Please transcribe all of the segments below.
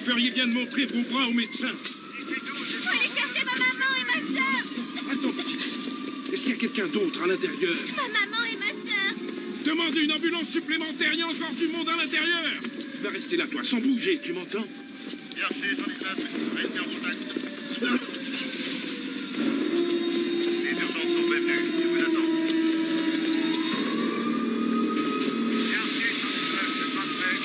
feriez bien de montrer vos bras au médecin. Faut aller chercher ma maman et ma soeur. Attends, petite. Est-ce qu'il y a quelqu'un d'autre à l'intérieur? Ma maman et ma soeur. Demandez une ambulance supplémentaire, il y a encore du monde à l'intérieur. Tu vas rester là, toi, sans bouger, tu m'entends? Bien reçu, 119. Restez en contact. Les urgences sont prévenues. Je vous attends. Bien reçu, 119. C'est parfait.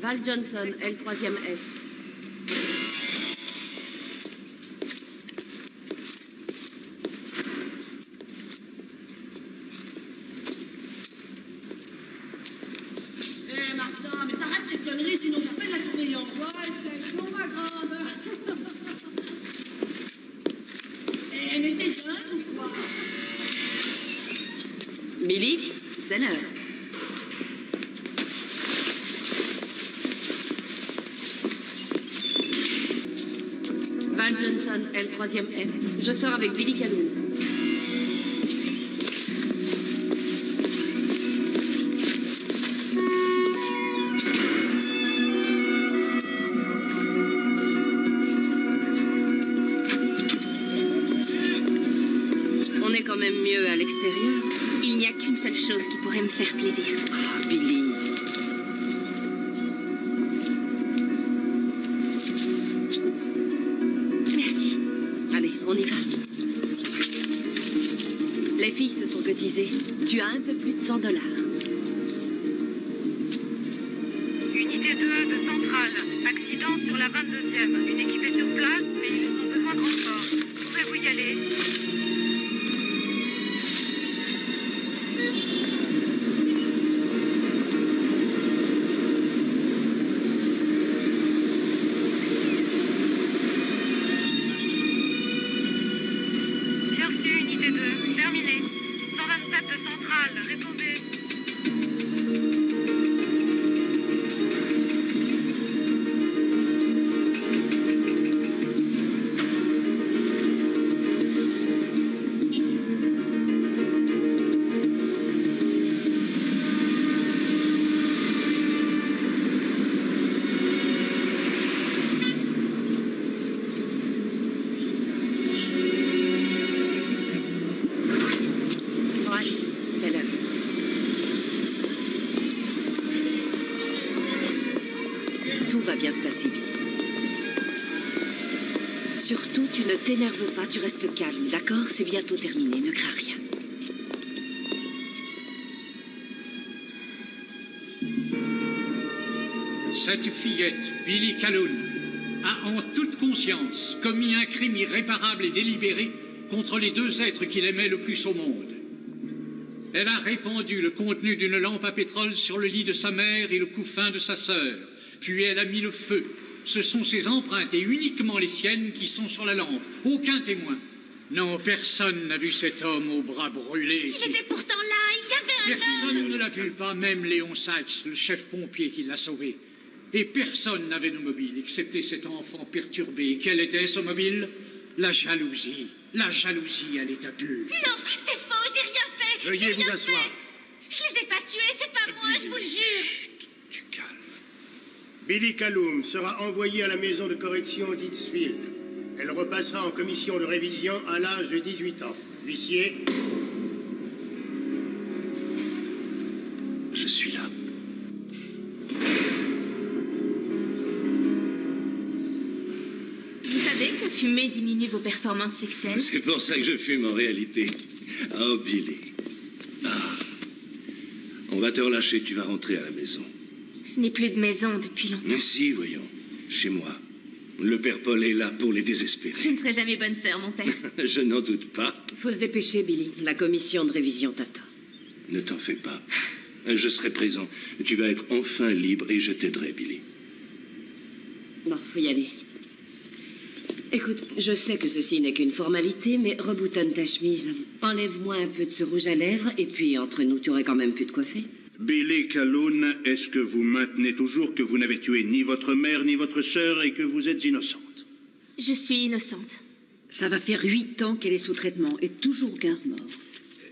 Val Johnson, L3e S. Eh Martin, mais t'arrêtes tes conneries, sinon j'appelle la surveillance. Ouais, c'est bon, ma grande. Eh, mais t'es jeune ou quoi? Billy, c'est l'heure. Val Johnson, L3e F. Je sors avec Billy Calhoun. On est quand même mieux à l'extérieur. Il n'y a qu'une seule chose qui pourrait me faire plaisir. Ah, Billy. Merci. Allez, on y va. Les filles se sont cotisées. Tu as un peu plus de $100. Unité 2 de Centrale. Accident sur la 22e. Une équipe est sur place, mais ils ont besoin de renfort. Pouvez-vous y aller? Bien reçu, unité 2. Terminé. 127 de Centrale. Répondez. Ouais, c'est l'heure. Tout va bien se passer, Billy. Surtout, tu ne t'énerves pas, tu restes calme, d'accord? C'est bientôt terminé, ne crains rien. Cette fillette, Billy Calhoun, a en toute conscience commis un crime irréparable et délibéré contre les deux êtres qu'il aimait le plus au monde. Elle a répandu le contenu d'une lampe à pétrole sur le lit de sa mère et le couffin de sa sœur. Puis elle a mis le feu. Ce sont ses empreintes et uniquement les siennes qui sont sur la lampe. Aucun témoin. Non, personne n'a vu cet homme aux bras brûlés. Il était pourtant là, il y avait un homme. Personne ne l'a vu, pas même Léon Sachs, le chef pompier qui l'a sauvé. Et personne n'avait de mobile, excepté cet enfant perturbé. Quel était ce mobile? La jalousie. La jalousie à l'état pur. Non, c'est faux, j'ai rien fait. Veuillez J'ai vous rien asseoir. fait. Je les ai pas tués, c'est pas moi, je vous le jure. Tu calmes. Billy Calhoun sera envoyé à la maison de correction d'Hittsfield. Elle repassera en commission de révision à l'âge de 18 ans. Huissier. Je suis là. Vous savez que fumer diminue vos performances sexuelles? C'est pour ça que je fume en réalité. Oh, Billy. Ah. On va te relâcher, tu vas rentrer à la maison. Je n'ai plus de maison depuis longtemps. Mais si, voyons. Chez moi. Le père Paul est là pour les désespérer. Je ne serai jamais bonne sœur, mon père. Je n'en doute pas. Faut se dépêcher, Billy. La commission de révision t'attend. Ne t'en fais pas. Je serai présent. Tu vas être enfin libre et je t'aiderai, Billy. Bon, faut y aller. Écoute, je sais que ceci n'est qu'une formalité, mais reboutonne ta chemise. Enlève-moi un peu de ce rouge à lèvres, et puis entre nous, tu aurais quand même pu te coiffer. Billy Calhoun, est-ce que vous maintenez toujours que vous n'avez tué ni votre mère ni votre sœur et que vous êtes innocente? Je suis innocente. Ça va faire 8 ans qu'elle est sous traitement et toujours 15 morts.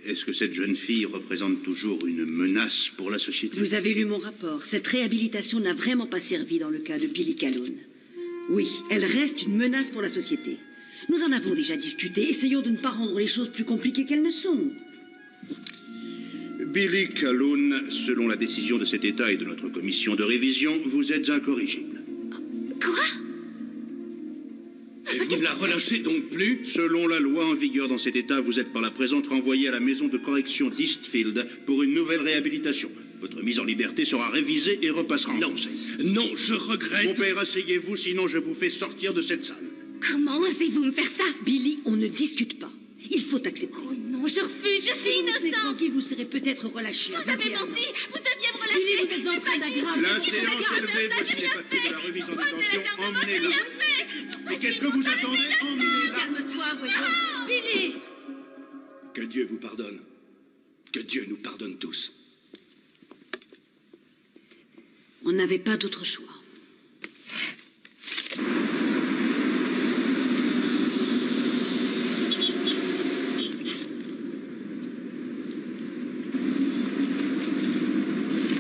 Est-ce que cette jeune fille représente toujours une menace pour la société? Vous avez lu mon rapport. Cette réhabilitation n'a vraiment pas servi dans le cas de Billy Calhoun. Oui, elle reste une menace pour la société. Nous en avons déjà discuté. Essayons de ne pas rendre les choses plus compliquées qu'elles ne sont. Billy Calhoun, selon la décision de cet État et de notre commission de révision, vous êtes incorrigible. Quoi? Et vous ne la relâchez donc plus? Selon la loi en vigueur dans cet État, vous êtes par la présente renvoyé à la maison de correction d'Eastfield pour une nouvelle réhabilitation. Votre mise en liberté sera révisée et repassera en procès. Non, je regrette. Mon père, asseyez-vous, sinon je vous fais sortir de cette salle. Comment osez-vous me faire ça? Billy, on ne discute pas. Il faut accepter. Oh non, je refuse, je suis innocente. Tranquille, vous serez peut-être relâché. Vous avez menti, vous deviez me relâcher. Billy, vous êtes en train d'aggraver. La séance est levée, voici les papiers de la remise en détention. Emmenez-la. Mais qu'est-ce que vous attendez? Emmenez-la. Calme-toi, voyons. Billy! Que Dieu vous pardonne. Que Dieu nous pardonne tous. On n'avait pas d'autre choix.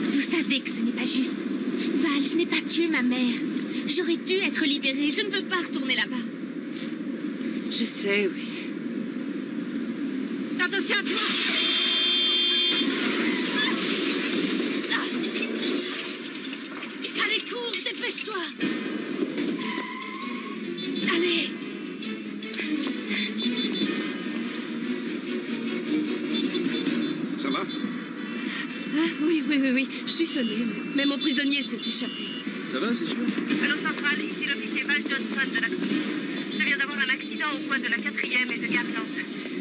Vous savez que ce n'est pas juste. Val, je n'ai pas tué ma mère. J'aurais dû être libérée. Je ne veux pas retourner là-bas. Je sais, oui. Attention à toi! Allez, cours, dépêche-toi! Allez! Ça va? Oui. Je suis sonnée, mais mon prisonnier s'est échappé. Ça va, c'est sûr? Allô centrale, ici l'officier Val Johnson de la police. Je viens d'avoir un accident au coin de la 4e et de Garland.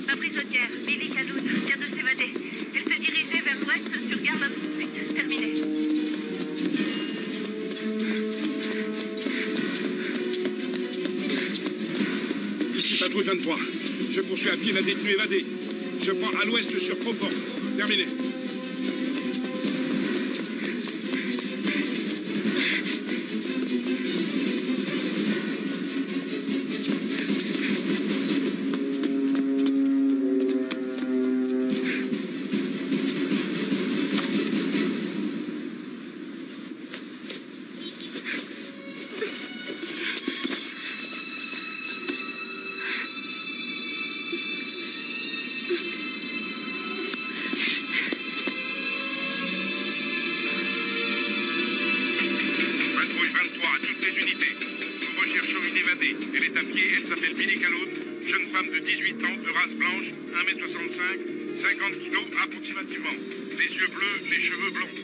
Ma prisonnière, Billy Calhoun, vient de s'évader. Elle se dirigeait vers l'ouest sur Garland Street. Terminé. Ici, patrouille 23. Je poursuis à pied la détenue évadée. Je prends à l'ouest sur Crawford. Terminé. Elle est à pied, elle s'appelle Billy Calhoun, jeune femme de 18 ans, de race blanche, 1m65, 50 kilos approximativement, les yeux bleus, les cheveux blonds.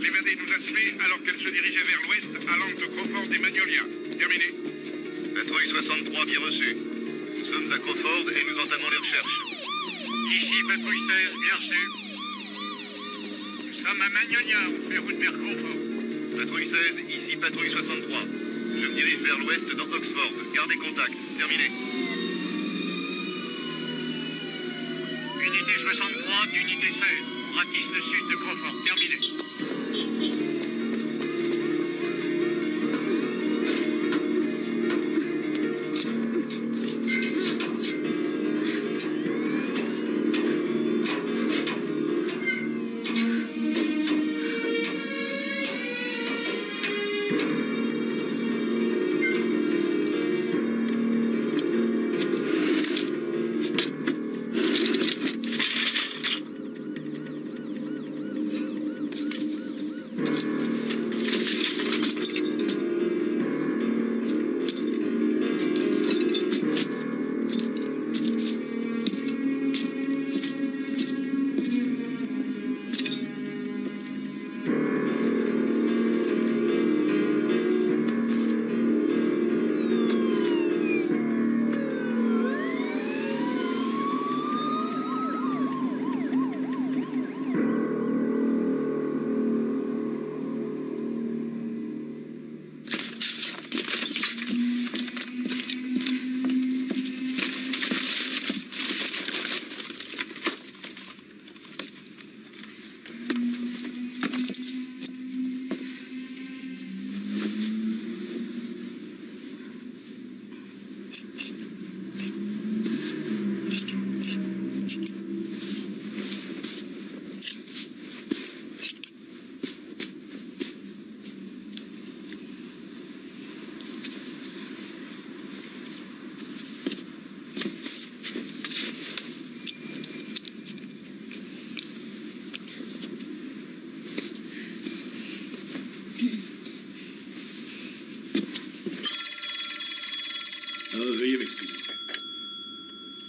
L'évadée nous a tués alors qu'elle se dirigeait vers l'ouest à l'angle de Crawford et Magnolia. Terminé. Patrouille 63, bien reçu. Nous sommes à Crawford et nous entamons les recherches. Ici, patrouille 16, bien reçu. Nous sommes à Magnolia, on fait route vers Crawford. Patrouille 16, ici patrouille 63. Je me dirige vers l'ouest dans Oxford. Gardez contact. Terminé. Unité 63, unité 16. On ratisse le sud de Crawford. Terminé.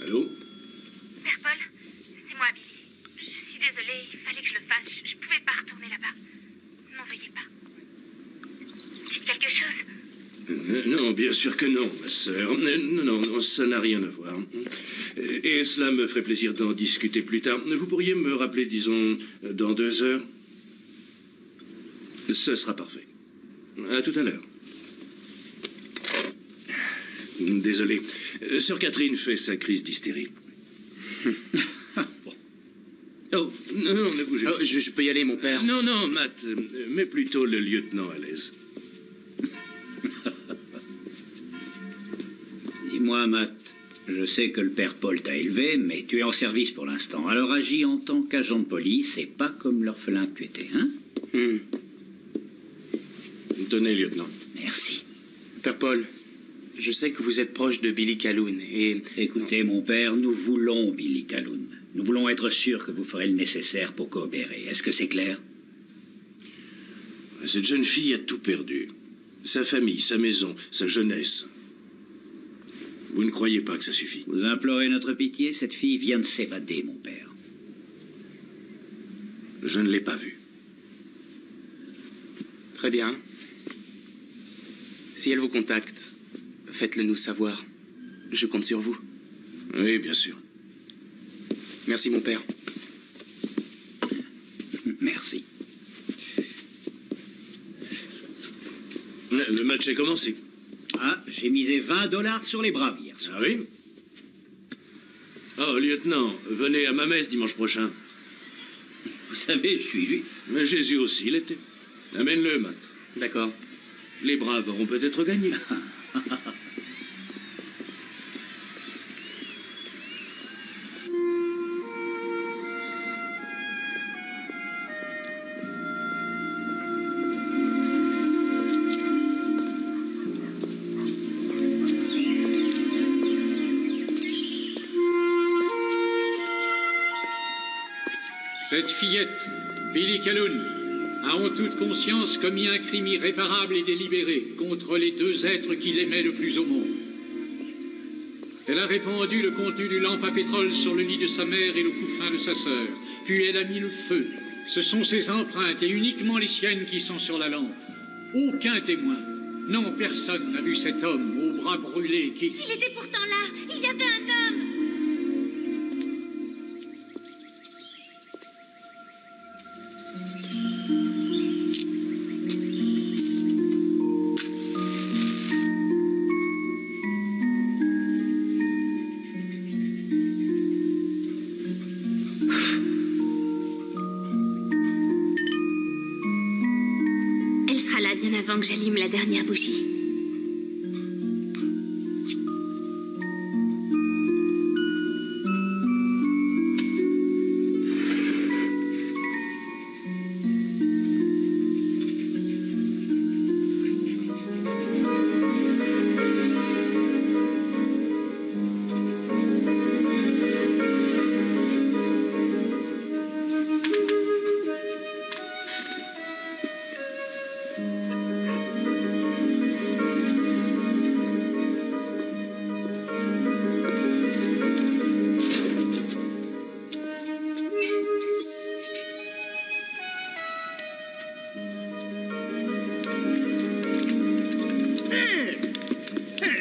Allô? Père Paul, c'est moi, Billy. Je suis désolée, il fallait que je le fasse. Je pouvais pas retourner là-bas. N'en veuillez pas. Dites quelque chose. Non, bien sûr que non, ma sœur. Non, ça n'a rien à voir. Et cela me ferait plaisir d'en discuter plus tard. Vous pourriez me rappeler, disons, dans 2 heures? Ce sera parfait. À tout à l'heure. Désolé. Sœur Catherine fait sa crise d'hystérie. Oh, non, ne bougez pas. Oh, je peux y aller, mon père? Non, Matt, mets plutôt le lieutenant à l'aise. Dis-moi, Matt, je sais que le père Paul t'a élevé, mais tu es en service pour l'instant. Alors agis en tant qu'agent de police et pas comme l'orphelin que tu étais, hein? Tenez, lieutenant. Merci. Père Paul, je sais que vous êtes proche de Billy Calhoun et... Écoutez, mon père, nous voulons Billy Calhoun. Nous voulons être sûrs que vous ferez le nécessaire pour coopérer. Est-ce que c'est clair? Cette jeune fille a tout perdu. Sa famille, sa maison, sa jeunesse. Vous ne croyez pas que ça suffit? Vous implorez notre pitié? Cette fille vient de s'évader, mon père. Je ne l'ai pas vue. Très bien. Si elle vous contacte, faites-le nous savoir. Je compte sur vous. Oui, bien sûr. Merci, mon père. Merci. Le match est commencé. Ah, j'ai misé $20 sur les Braves hier soir. Ah oui? Oh, lieutenant, venez à ma messe dimanche prochain. Vous savez, je suis juif. Mais Jésus aussi l'était. Amène-le, Matt. D'accord. Les Braves auront peut-être gagné. Cette fillette, Billy Calhoun, a en toute conscience commis un crime irréparable et délibéré contre les 2 êtres qu'il aimait le plus au monde. Elle a répandu le contenu d'une lampe à pétrole sur le lit de sa mère et le couffin de sa sœur. Puis elle a mis le feu. Ce sont ses empreintes et uniquement les siennes qui sont sur la lampe. Aucun témoin. Non, personne n'a vu cet homme aux bras brûlés qui... Il était pourtant là. Il y avait un homme. Elle sera là bien avant que j'allume la dernière bougie.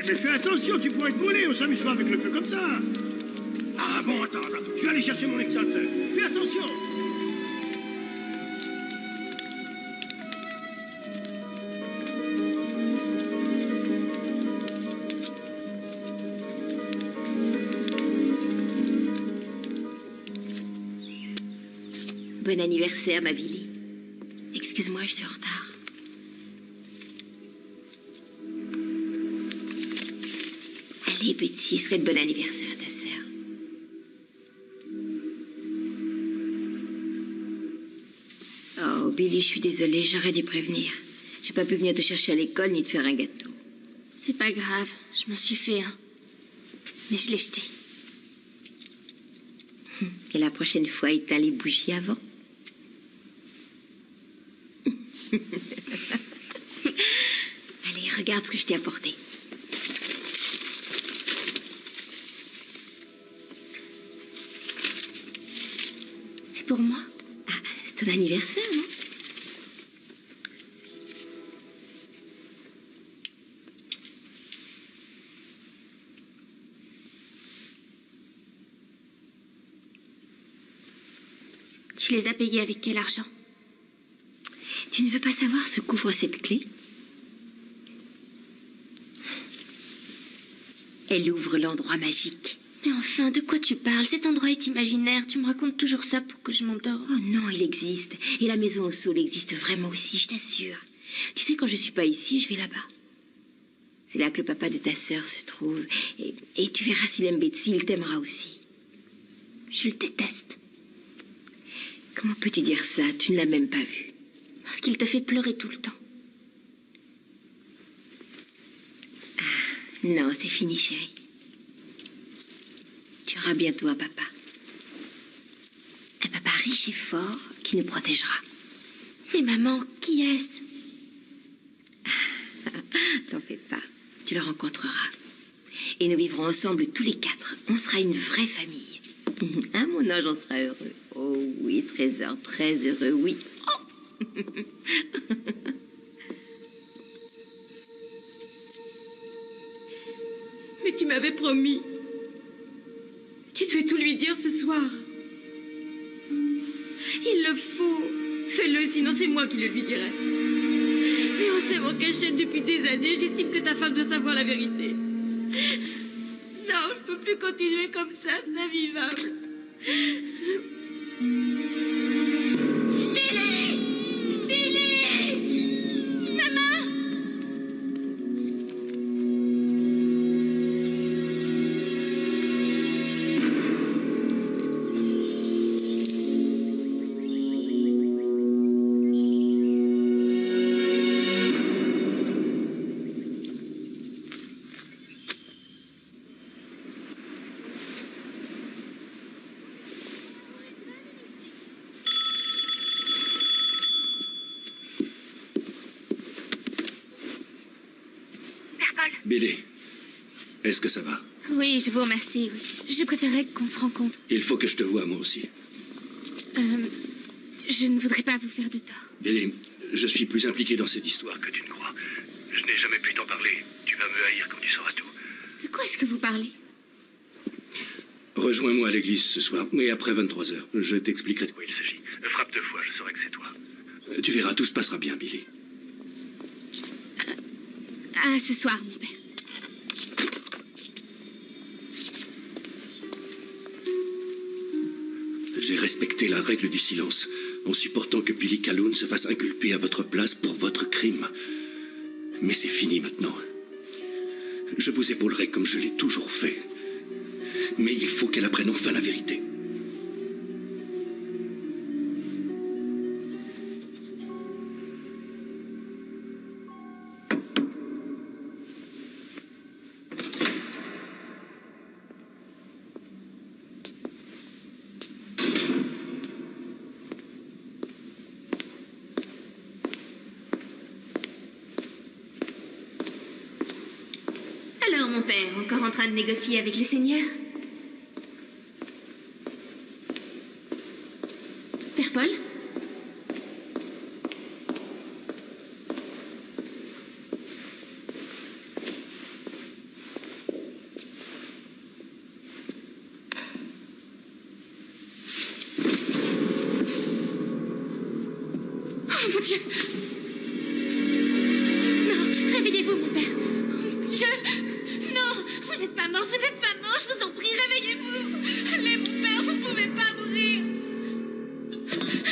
Mais fais attention, tu pourrais te brûler, on s'amuse pas avec le feu comme ça. Ah bon, attends, je vais aller chercher mon extincteur. Fais attention. Bon anniversaire, ma Billy. Excuse-moi, je suis en retard. Allez, petit, souhaite bon anniversaire à ta sœur. Oh, Billy, je suis désolée, j'aurais dû prévenir. J'ai pas pu venir te chercher à l'école ni te faire un gâteau. C'est pas grave, je m'en suis fait un. Mais je l'ai jeté. Et la prochaine fois, éteins les bougies avant. Allez, regarde ce que je t'ai apporté. pour moi? Ah, c'est ton anniversaire, non? Tu les as payés avec quel argent? Tu ne veux pas savoir ce qu'ouvre cette clé? Elle ouvre l'endroit magique. Mais enfin, de quoi tu parles? Cet endroit est imaginaire. Tu me racontes toujours ça pour que je m'endorme. Oh non, il existe. Et la maison au sol existe vraiment aussi, je t'assure. Tu sais, quand je suis pas ici, je vais là-bas. C'est là que le papa de ta sœur se trouve. Et tu verras s'il aime Betsy, il t'aimera aussi. Je le déteste. Comment peux-tu dire ça? Tu ne l'as même pas vu. Parce qu'il te fait pleurer tout le temps. Ah, non, c'est fini, chérie. Tu auras bientôt un papa. Un papa riche et fort qui nous protégera. Mais maman, qui est-ce? T'en fais pas. Tu le rencontreras. Et nous vivrons ensemble tous les 4. On sera une vraie famille. À mon âge, on sera heureux. Oh oui, trésor, très heureux, oui. Oh. Mais tu m'avais promis. Tu devais tout lui dire ce soir. Il le faut. Fais-le, sinon c'est moi qui le lui dirai. Mais on s'aime en cachette depuis des années. J'estime que ta femme doit savoir la vérité. Non, je peux plus continuer comme ça, c'est invivable. Billy! Billy! Maman! Billy, est-ce que ça va? Oui, je vous remercie. Oui. Je préférerais qu'on se rencontre. Il faut que je te voie, moi aussi. Je ne voudrais pas vous faire de tort. Billy, je suis plus impliqué dans cette histoire que tu ne crois. Je n'ai jamais pu t'en parler. Tu vas me haïr quand tu sauras tout. De quoi est-ce que vous parlez? Rejoins-moi à l'église ce soir, mais après 23h. Je t'expliquerai de quoi il s'agit. Frappe 2 fois, je saurai que c'est toi. Tu verras, tout se passera bien, Billy. À ce soir, mon père. J'ai respecté la règle du silence en supportant que Billy Calhoun se fasse inculper à votre place pour votre crime. Mais c'est fini maintenant. Je vous épaulerai comme je l'ai toujours fait. Mais il faut qu'elle apprenne enfin la vérité. Alors, mon père, encore en train de négocier avec le Seigneur? Père Paul? Oh, mon Dieu! Non, réveillez-vous, mon père. Oh, mon Dieu! Non, vous n'êtes pas mort, je vous en prie, réveillez-vous! Mais mon père, vous ne pouvez pas mourir!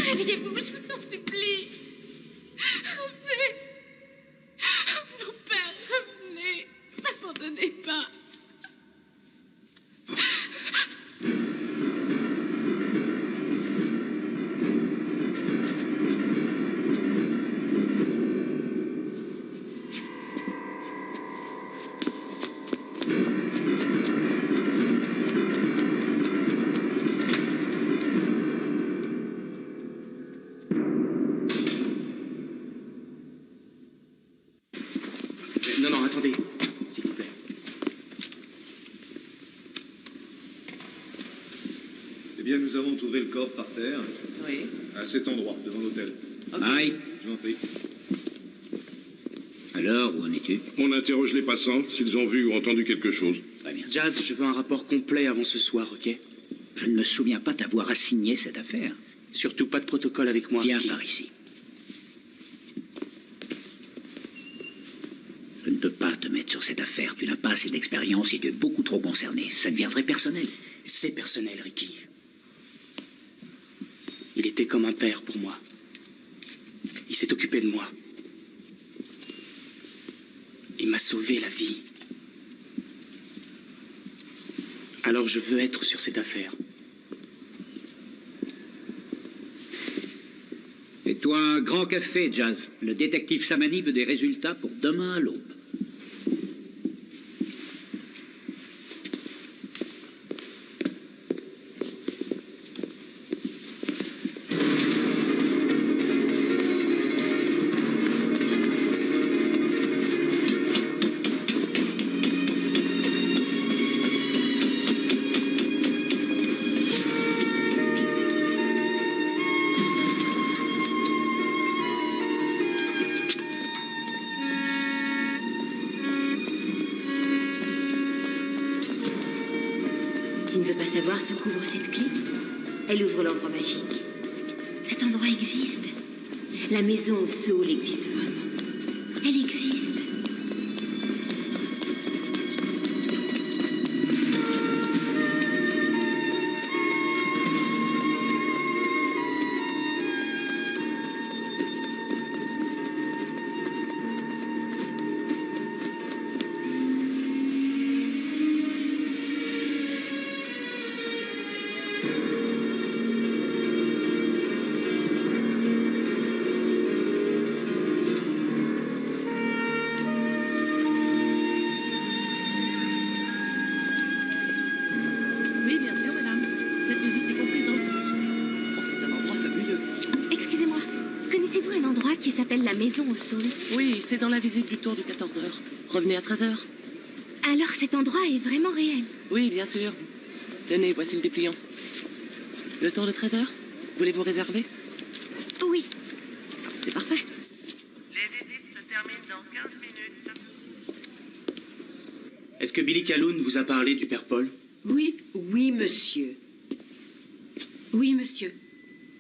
Réveillez-vous, je vous en supplie! Revenez! Mon père, revenez! N'abandonnez pas! Non, attendez. S'il vous plaît. Eh bien, nous nous avons trouvé le corps par terre. Oui. À cet endroit, devant l'hôtel. Aïe. Je vous en prie. Alors, où en es-tu? On interroge les passants, s'ils ont vu ou entendu quelque chose. Très bien. Jazz, je veux un rapport complet avant ce soir, ok? Je ne me souviens pas t'avoir assigné cette affaire. Surtout pas de protocole avec moi. Viens par ici. Je ne peux pas te mettre sur cette affaire. Tu n'as pas assez d'expérience et tu es beaucoup trop concerné. Ça deviendrait personnel. C'est personnel, Ricky. Il était comme un père pour moi. Il s'est occupé de moi. Il m'a sauvé la vie. Alors je veux être sur cette affaire. Et toi, un grand café, Jazz. Le détective Samani veut des résultats pour demain à l'aube. Tu ne veux pas savoir ce qu'ouvre cette clé? Elle ouvre l'endroit magique. Cet endroit existe. La maison au Saul existe vraiment. Elle existe. Oui, bien sûr, madame. Cette visite est comprise dans le prix. Oh, c'est un endroit fabuleux. Excusez-moi, connaissez-vous un endroit qui s'appelle la maison au Saul? Oui, c'est dans la visite du tour de 14h. Revenez à 13h. Alors cet endroit est vraiment réel. Oui, bien sûr. Tenez, voici le dépliant. Le tour de 13h? Voulez-vous réserver? Oui. C'est parfait. Les visites se terminent dans 15 minutes. Est-ce que Billy Calhoun vous a parlé du père Paul? Oui, oui, monsieur. Oui, monsieur.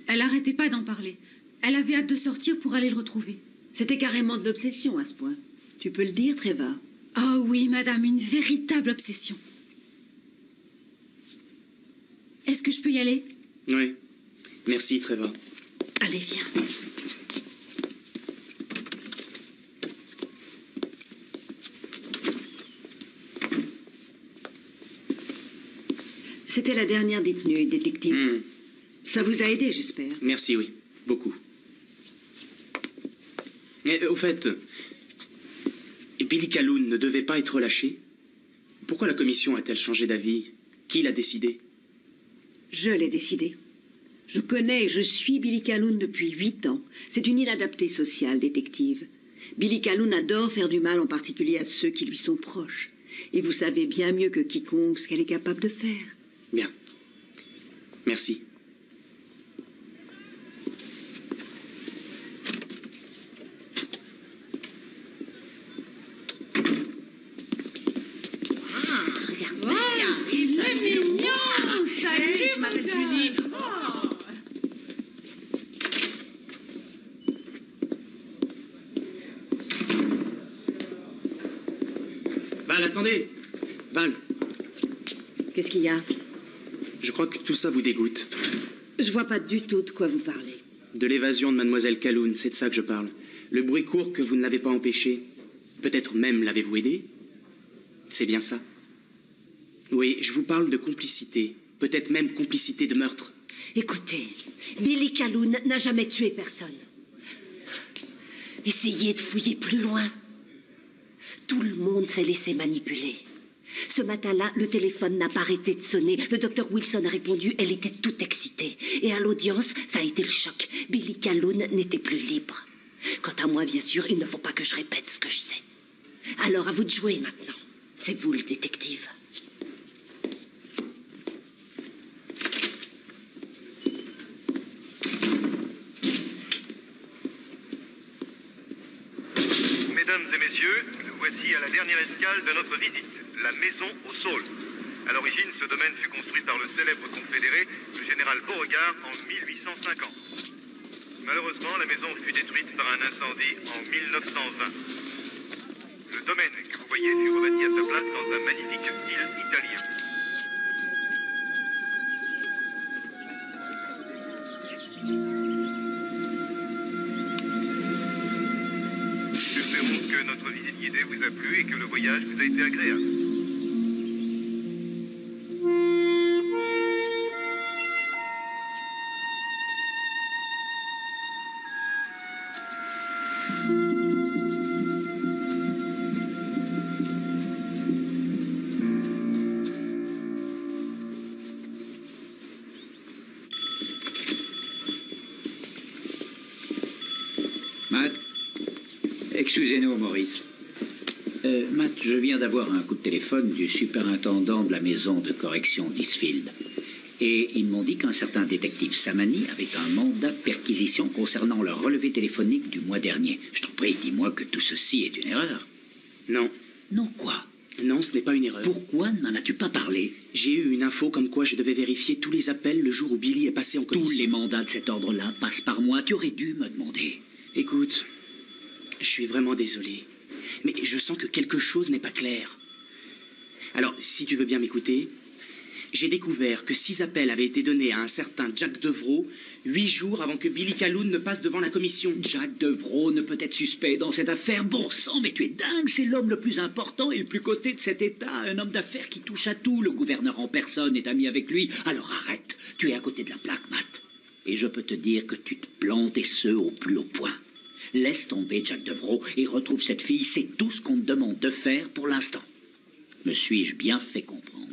Elle n'arrêtait pas d'en parler. Elle avait hâte de sortir pour aller le retrouver. C'était carrément de l'obsession à ce point. Tu peux le dire, Treva? Ah oui, madame, une véritable obsession. Est-ce que je peux y aller? Oui. Merci, Trevor. Allez, viens. C'était la dernière détenue, détective. Ça vous a aidé, j'espère. Merci, oui. Beaucoup. Mais au fait, Billy Calhoun ne devait pas être relâché? Pourquoi la commission a-t-elle changé d'avis? Qui l'a décidé? Je l'ai décidé. Je connais et je suis Billy Calhoun depuis 8 ans. C'est une inadaptée sociale, détective. Billy Calhoun adore faire du mal, en particulier à ceux qui lui sont proches. Et vous savez bien mieux que quiconque ce qu'elle est capable de faire. Bien. Merci. Il est mignon. Salut, je m'appelle Julie. Val, attendez. Val, Qu'est-ce qu'il y a? je crois que tout ça vous dégoûte. Je vois pas du tout de quoi vous parlez. De l'évasion de mademoiselle Calhoun, c'est de ça que je parle. Le bruit court que vous ne l'avez pas empêché. Peut-être même l'avez-vous aidé? C'est bien ça? Oui, je vous parle de complicité. Peut-être même complicité de meurtre. Écoutez, Billy Calhoun n'a jamais tué personne. Essayez de fouiller plus loin. Tout le monde s'est laissé manipuler. Ce matin-là, le téléphone n'a pas arrêté de sonner. Le docteur Wilson a répondu, elle était toute excitée. Et à l'audience, ça a été le choc. Billy Calhoun n'était plus libre. Quant à moi, bien sûr, il ne faut pas que je répète ce que je sais. Alors, à vous de jouer maintenant. C'est vous le détective. Mesdames et messieurs, voici à la dernière escale de notre visite, la maison au Saule. À l'origine, ce domaine fut construit par le célèbre confédéré, le général Beauregard, en 1850. Malheureusement, la maison fut détruite par un incendie en 1920. Le domaine que vous voyez fut rebâti à sa place dans un magnifique style italien. Espérons que notre visite guidée vous a plu et que le voyage vous a été agréable. Matt? Excusez-nous, Maurice. Matt, je viens d'avoir un coup de téléphone du superintendant de la maison de correction d'Eastfield. Et ils m'ont dit qu'un certain détective Samani avait un mandat de perquisition concernant le relevé téléphonique du mois dernier. Je t'en prie, dis-moi que tout ceci est une erreur. Non. Non quoi? Non, ce n'est pas une erreur. Pourquoi n'en as-tu pas parlé? J'ai eu une info comme quoi je devais vérifier tous les appels le jour où Billy est passé en commission. Tous les mandats de cet ordre-là passent par moi. Tu aurais dû me demander. Écoute, je suis vraiment désolé, mais je sens que quelque chose n'est pas clair. Alors, si tu veux bien m'écouter, j'ai découvert que 6 appels avaient été donnés à un certain Jack Devrault 8 jours avant que Billy Calhoun ne passe devant la commission. Jack Devrault ne peut être suspect dans cette affaire. Bon sang, mais tu es dingue, c'est l'homme le plus important et le plus coté de cet État, un homme d'affaires qui touche à tout. Le gouverneur en personne est ami avec lui. Alors arrête, tu es à côté de la plaque, Matt. Et je peux te dire que tu te plantes et ce au plus haut point. Laisse tomber Jack Devrault et retrouve cette fille, c'est tout ce qu'on te demande de faire pour l'instant. Me suis-je bien fait comprendre?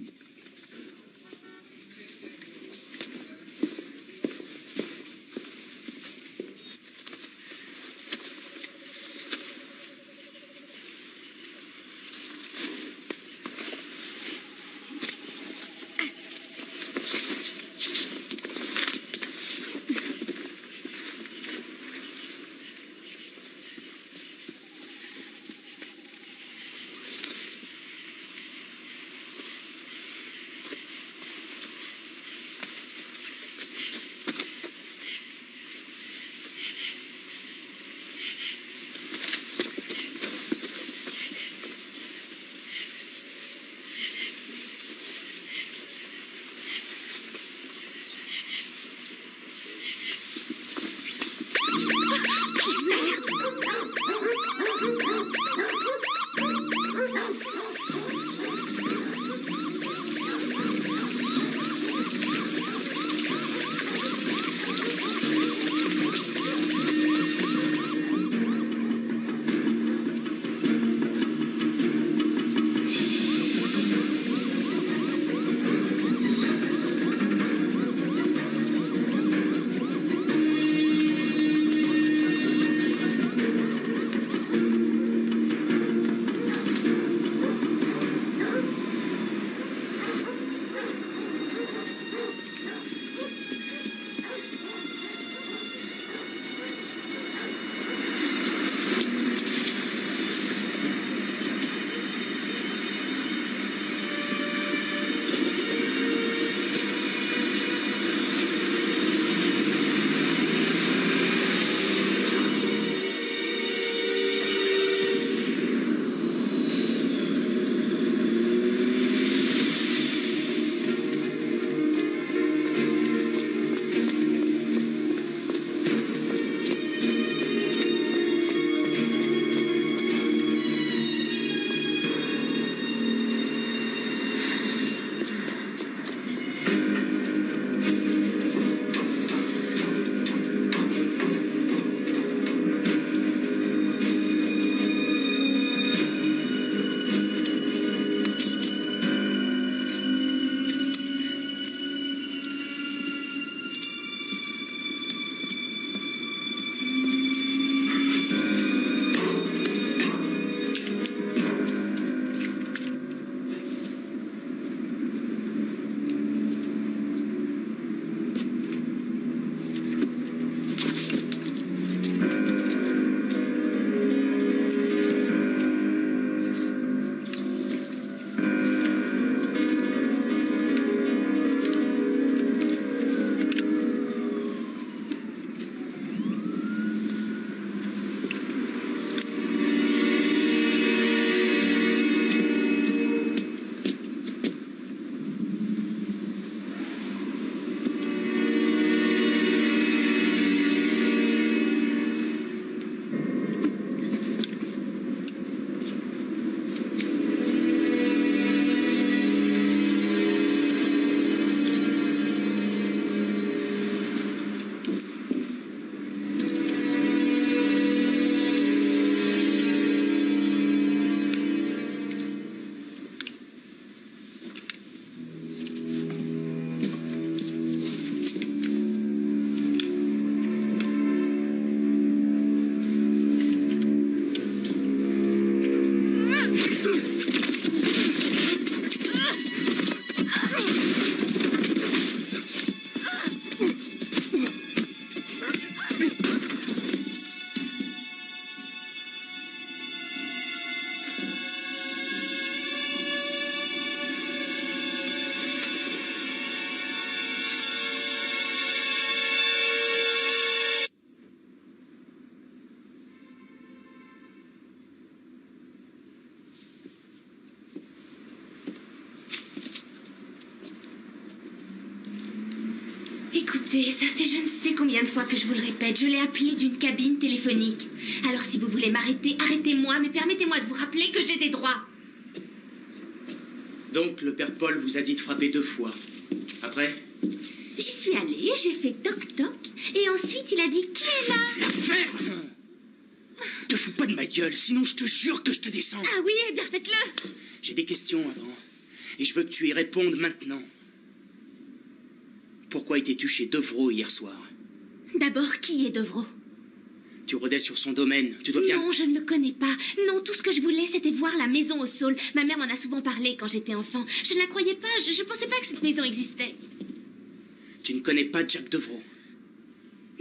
Écoutez, ça fait je ne sais combien de fois que je vous le répète. Je l'ai appelé d'une cabine téléphonique. Alors si vous voulez m'arrêter, arrêtez-moi, mais permettez-moi de vous rappeler que j'ai des droits. Donc, le père Paul vous a dit de frapper 2 fois. Après? J'y suis allée, j'ai fait toc-toc, et ensuite il a dit qui est là? La ferme! Te fous pas de ma gueule, sinon je te jure que je te descends. Ah oui, eh bien faites-le. J'ai des questions avant, et je veux que tu y répondes maintenant. Pourquoi étais-tu chez Devro hier soir? D'abord, qui est Devro? Tu rôdais sur son domaine, tu dois bien... Non, je ne le connais pas. Non, tout ce que je voulais, c'était voir la maison au Saule. Ma mère m'en a souvent parlé quand j'étais enfant. Je ne la croyais pas, je ne pensais pas que cette maison existait. Tu ne connais pas Jack Devro?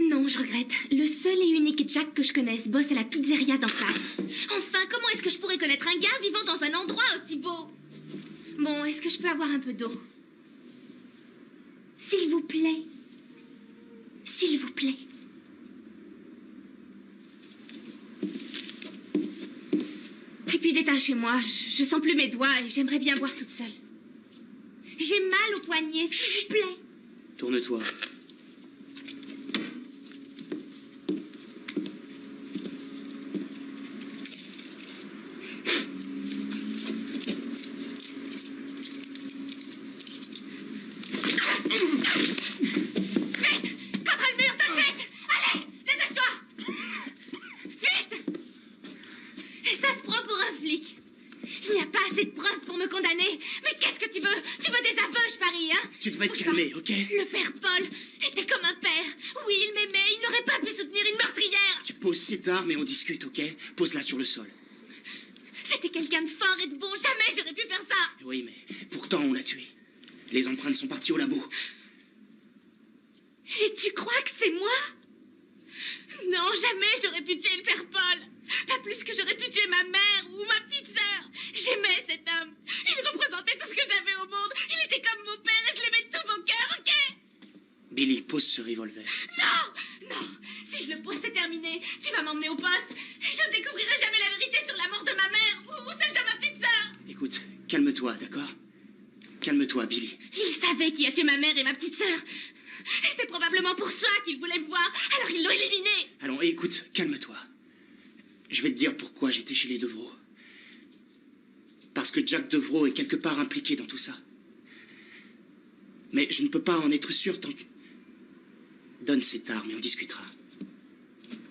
Non, je regrette. Le seul et unique Jack que je connaisse bosse à la pizzeria d'en face. Enfin, comment est-ce que je pourrais connaître un gars vivant dans un endroit aussi beau? Bon, est-ce que je peux avoir un peu d'eau? S'il vous plaît. S'il vous plaît. Et puis détachez-moi, je sens plus mes doigts et j'aimerais bien boire toute seule. J'ai mal au poignet, s'il vous plaît. Tourne-toi. Ok? Le père Paul était comme un père. Oui, il m'aimait. Il n'aurait pas pu soutenir une meurtrière. Tu poses cette arme et on discute, ok? Pose-la sur le sol. C'était quelqu'un de fort et de bon. Jamais j'aurais pu faire ça. Oui, mais pourtant on l'a tué. Les empreintes sont parties au labo. Et tu crois que c'est moi? Non, jamais j'aurais pu tuer le père Paul. Pas plus que j'aurais pu tuer ma mère ou ma petite sœur. J'aimais cet homme. Il représentait tout ce que j'avais au monde. Il était comme mon père et je l'aimais de tout mon cœur, ok? Billy, pose ce revolver. Non, non. Si je le pose, c'est terminé. Tu vas m'emmener au poste. Je ne découvrirai jamais la vérité sur la mort de ma mère ou celle de ma petite sœur. Écoute, calme-toi, d'accord? Calme-toi, Billy. Il savait qui a tué ma mère et ma petite sœur. Et c'est probablement pour ça qu'il voulait me voir. Alors ils l'ont éliminé. Allons, écoute, calme-toi. Je vais te dire pourquoi j'étais chez les Devro. Parce que Jack Devro est quelque part impliqué dans tout ça. Mais je ne peux pas en être sûr tant que... Donne cette arme et on discutera.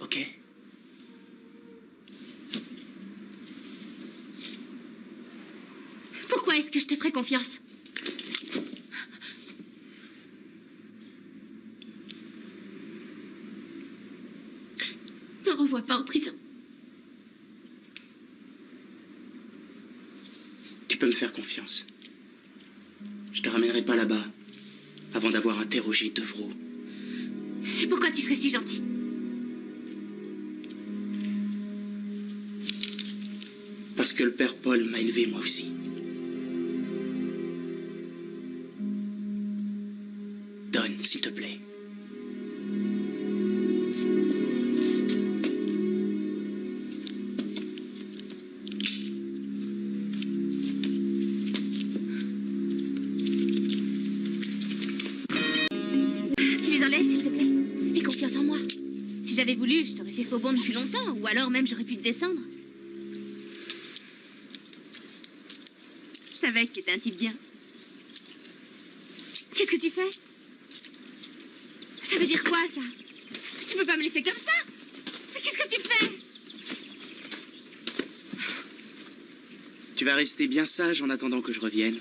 Ok? Pourquoi est-ce que je te ferai confiance? Ne renvoie pas en prison. Tu peux me faire confiance. Je te ramènerai pas là-bas avant d'avoir interrogé Devro. Et pourquoi tu serais si gentil? Parce que le père Paul m'a élevé moi aussi. Donne, s'il te plaît. J'avais voulu, je t'aurais fait faux bond depuis longtemps, ou alors même j'aurais pu te descendre. Je savais que tu étais un type bien. Qu'est-ce que tu fais? Ça veut dire quoi, ça? Tu peux pas me laisser comme ça? Mais qu'est-ce que tu fais? Tu vas rester bien sage en attendant que je revienne.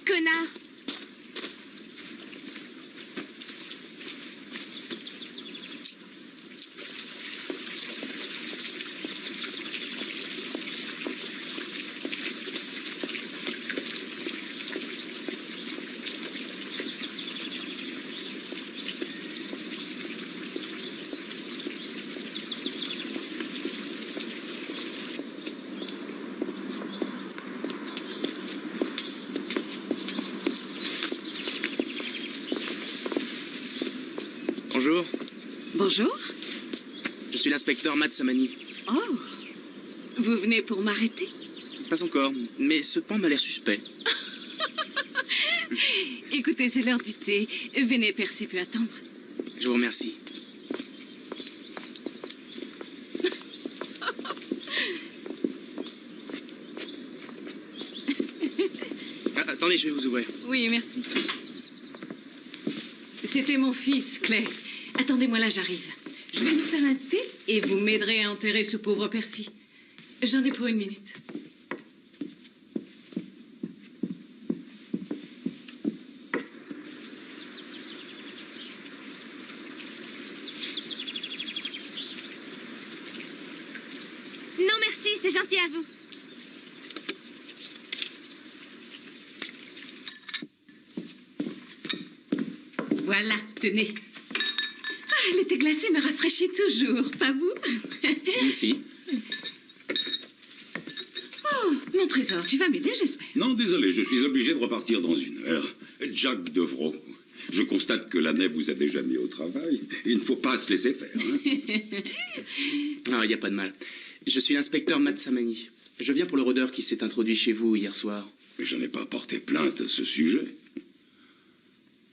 Connard! Bonjour. Bonjour. Je suis l'inspecteur Matt Samani. Oh, vous venez pour m'arrêter? Pas encore, mais ce pan m'a l'air suspect. Écoutez, c'est l'heure du thé. Venez, Percy peut attendre. Je vous remercie. Attendez, je vais vous ouvrir. Oui, merci. C'était mon fils, Claire. Attendez-moi là, j'arrive. Je vais nous faire un thé et vous m'aiderez à enterrer ce pauvre Percy. J'en ai pour 1 minute. Non, merci, c'est gentil à vous. Voilà, tenez. Ah, elle était glacée, me rafraîchit toujours, pas vous? Merci. Oh, mon trésor, tu vas m'aider, j'espère. Non, désolé, je suis obligé de repartir dans 1 heure. Jack Devro, je constate que la nef vous a déjà mis au travail. Il ne faut pas se laisser faire. Hein. Non, il n'y a pas de mal. Je suis l'inspecteur Matt Samani. Je viens pour le rôdeur qui s'est introduit chez vous hier soir. Mais je n'ai pas porté plainte à ce sujet.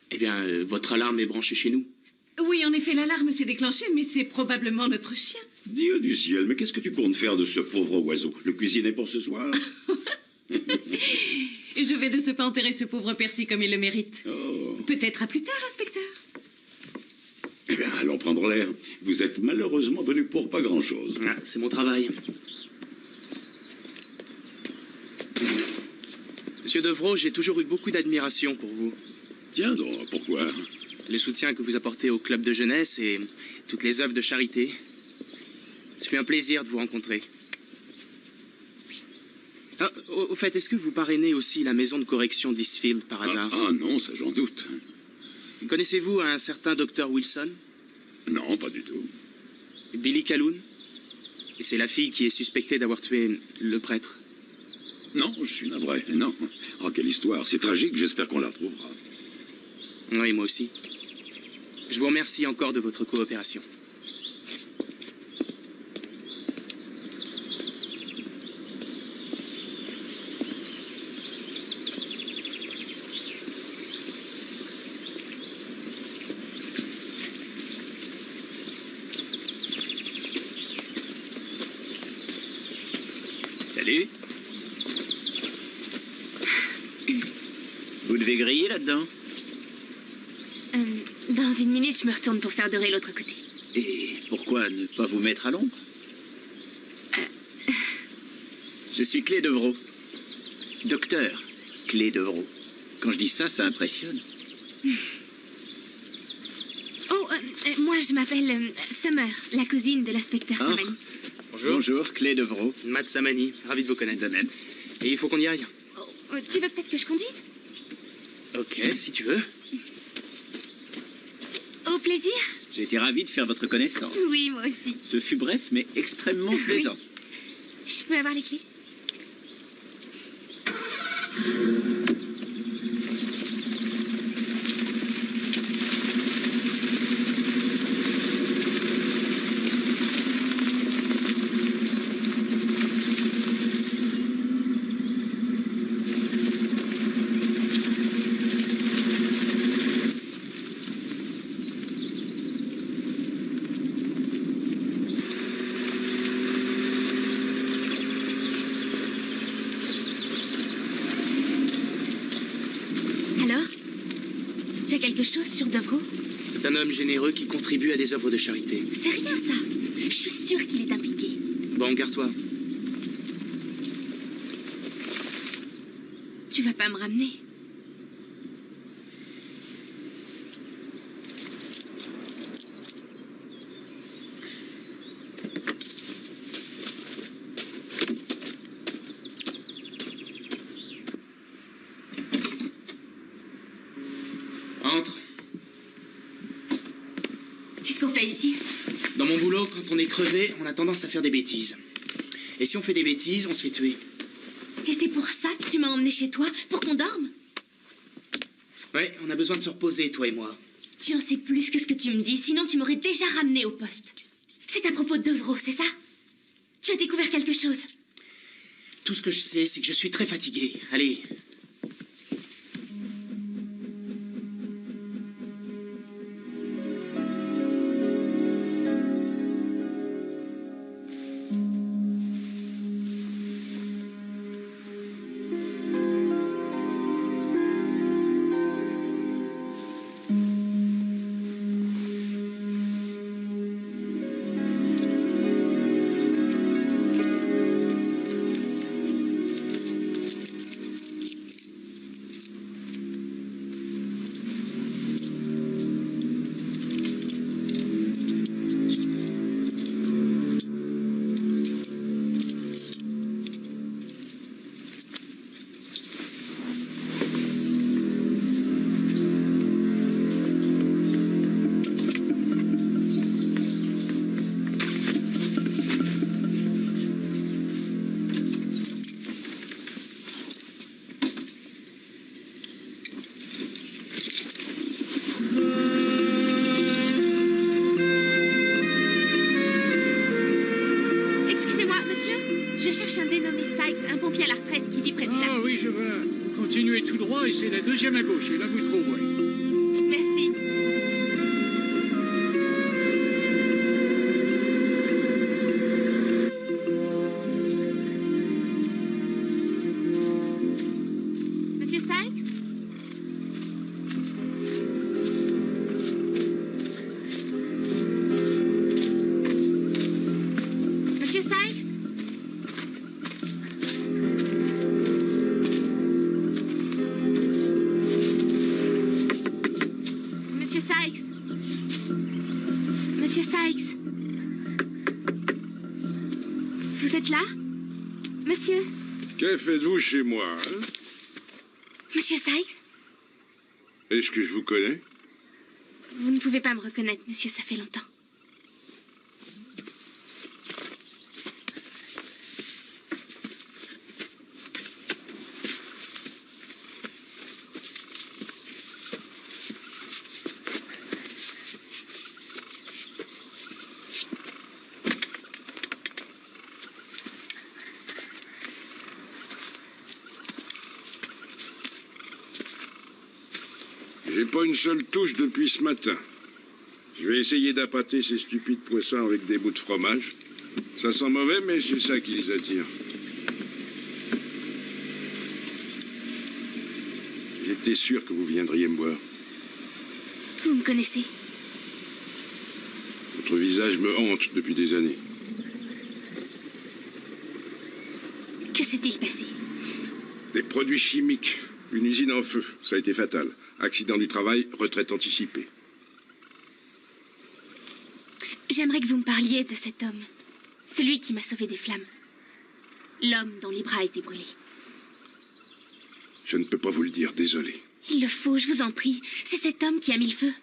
Eh bien, votre alarme est branchée chez nous. Oui, en effet, l'alarme s'est déclenchée, mais c'est probablement notre chien. Dieu du ciel, mais qu'est-ce que tu comptes faire de ce pauvre oiseau? Le cuisiner pour ce soir? Je vais de ce pas enterrer ce pauvre Percy comme il le mérite. Oh. Peut-être à plus tard, inspecteur. Eh bien, allons prendre l'air. Vous êtes malheureusement venu pour pas grand-chose. Ah, c'est mon travail. Monsieur Devro, j'ai toujours eu beaucoup d'admiration pour vous. Tiens donc, pourquoi? Le soutien que vous apportez au club de jeunesse et toutes les œuvres de charité. Ce fut un plaisir de vous rencontrer. Ah, au fait, est-ce que vous parrainez aussi la maison de correction d'Eastfield par hasard? Ah non, ça j'en doute. Connaissez-vous un certain docteur Wilson? Non, pas du tout. Billy Calhoun? Et c'est la fille qui est suspectée d'avoir tué le prêtre. Non, je suis navré, non. Oh, quelle histoire, c'est tragique, j'espère qu'on la trouvera. Oui, moi aussi. Je vous remercie encore de votre coopération. Salut. Vous devez griller là-dedans? Dans 1 minute, je me retourne pour faire dorer l'autre côté. Et pourquoi ne pas vous mettre à l'ombre? Je suis Clé Devro. Docteur Clé Devro. Quand je dis ça, ça impressionne. Oh, moi, je m'appelle Summer, la cousine de l'inspecteur Ah. Samani. Bonjour. Bonjour, Clé Devro. Matt Samani, ravi de vous connaître. De même. Et il faut qu'on y aille. Tu veux peut-être que je conduise? Ok, si tu veux. Au plaisir? J'ai été ravi de faire votre connaissance. Oui, moi aussi. Ce fut bref, mais extrêmement Oui. plaisant. Je peux avoir les clés? Alors? C'est quelque chose sur Devro? C'est un homme généreux qui contribue à des œuvres de charité. C'est rien, ça. Je suis sûre qu'il est impliqué. Bon, garde-toi. Tu vas pas me ramener? Entre. Qu'est-ce qu'on fait ici? Dans mon boulot, quand on est crevé, on a tendance à faire des bêtises. Et si on fait des bêtises, on se fait tuer. Et c'est pour ça que tu m'as emmené chez toi? Pour qu'on dorme? Ouais, on a besoin de se reposer, toi et moi. Tu en sais plus que ce que tu me dis, sinon tu m'aurais déjà ramené au poste. C'est à propos de Devro, c'est ça? Tu as découvert quelque chose? Tout ce que je sais, c'est que je suis très fatigué. Allez. Miss Sykes, un pompier à la retraite qui vit près de là. Ah oui, je vois. Vous continuez tout droit et c'est la deuxième à gauche. Et là, vous trouverez. Merci. Monsieur Sykes? Monsieur Sykes? Monsieur Sykes? Monsieur Sykes? Vous êtes là? Monsieur? Que faites-vous chez moi, hein? Monsieur Sykes? Est-ce que je vous connais? Vous ne pouvez pas me reconnaître, monsieur, ça fait longtemps. J'ai pas une seule touche depuis ce matin. Je vais essayer d'appâter ces stupides poissons avec des bouts de fromage. Ça sent mauvais, mais c'est ça qui les attire. J'étais sûr que vous viendriez me voir. Vous me connaissez? Votre visage me hante depuis des années. Que s'est-il passé? Des produits chimiques. Une usine en feu. Ça a été fatal. Accident du travail, retraite anticipée. J'aimerais que vous me parliez de cet homme. Celui qui m'a sauvé des flammes. L'homme dont les bras étaient brûlés. Je ne peux pas vous le dire, désolé. Il le faut, je vous en prie. C'est cet homme qui a mis le feu.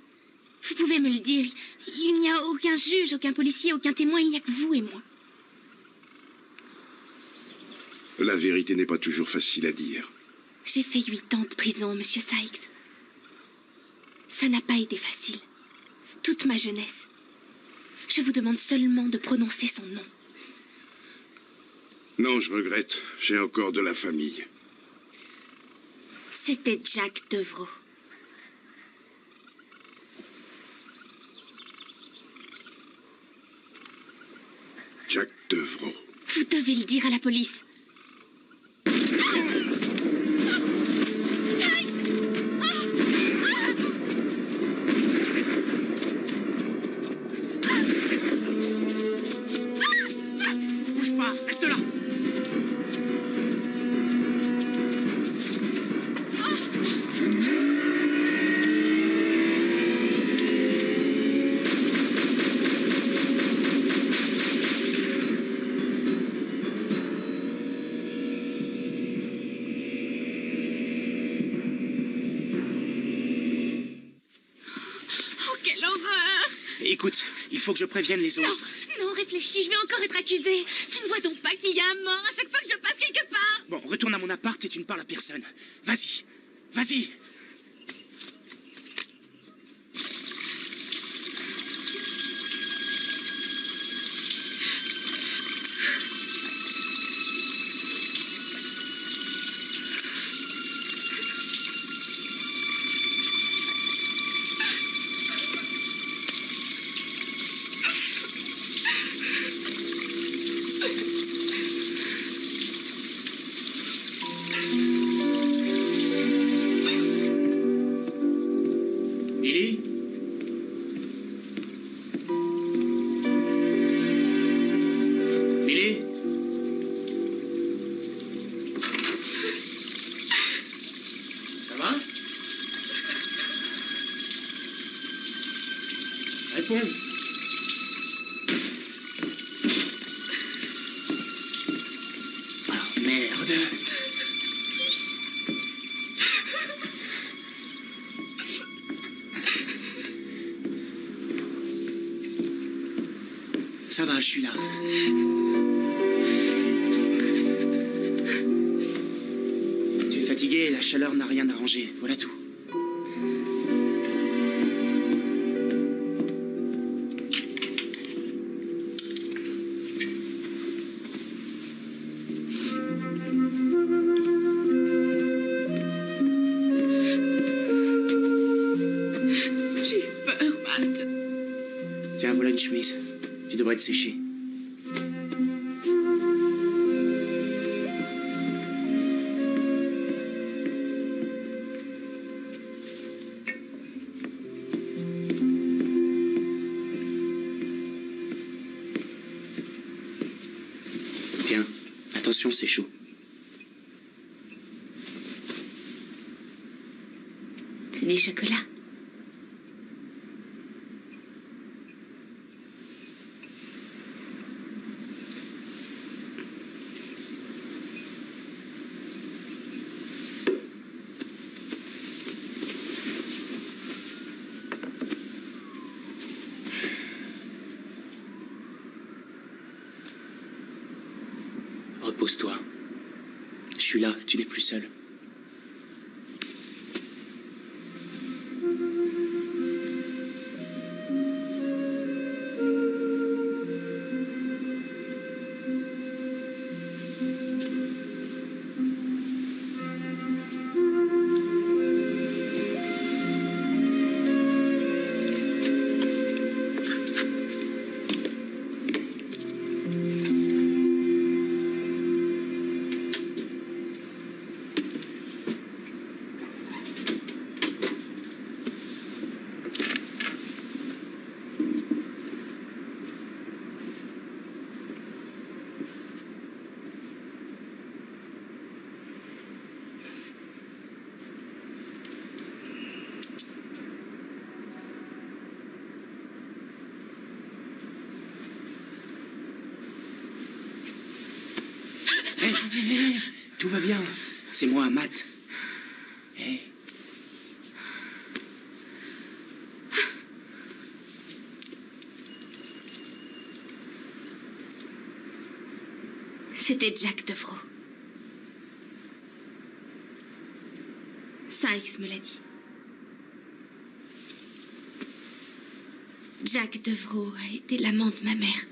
Vous pouvez me le dire. Il n'y a aucun juge, aucun policier, aucun témoin. Il n'y a que vous et moi. La vérité n'est pas toujours facile à dire. J'ai fait 8 ans de prison, monsieur Sykes. Ça n'a pas été facile. Toute ma jeunesse. Je vous demande seulement de prononcer son nom. Non, je regrette. J'ai encore de la famille. C'était Jack Devroux. Jack Devroux. Vous devez le dire à la police. Bouge pas, reste là. Oh, quelle horreur! Écoute, il faut que je prévienne les autres. Non, réfléchis, je vais encore être accusée. Tu ne vois donc pas qu'il y a un mort à chaque fois que je passe quelque part. Bon, retourne à mon appart et tu ne parles à personne. Vas-y, vas-y. Billy? Billy? Ça va? Réponds. Ah, merde. Ça va, je suis là. Tu es fatigué, la chaleur n'a rien arrangé. Voilà tout. doit être séché. Tiens, attention, c'est chaud. C'est des chocolats. Repose-toi. Je suis là, tu n'es plus seul. Hé, tout va bien. C'est moi, Matt. Hé. C'était Jack Devro. Sykes me l'a dit. Jack Devro a été l'amant de ma mère.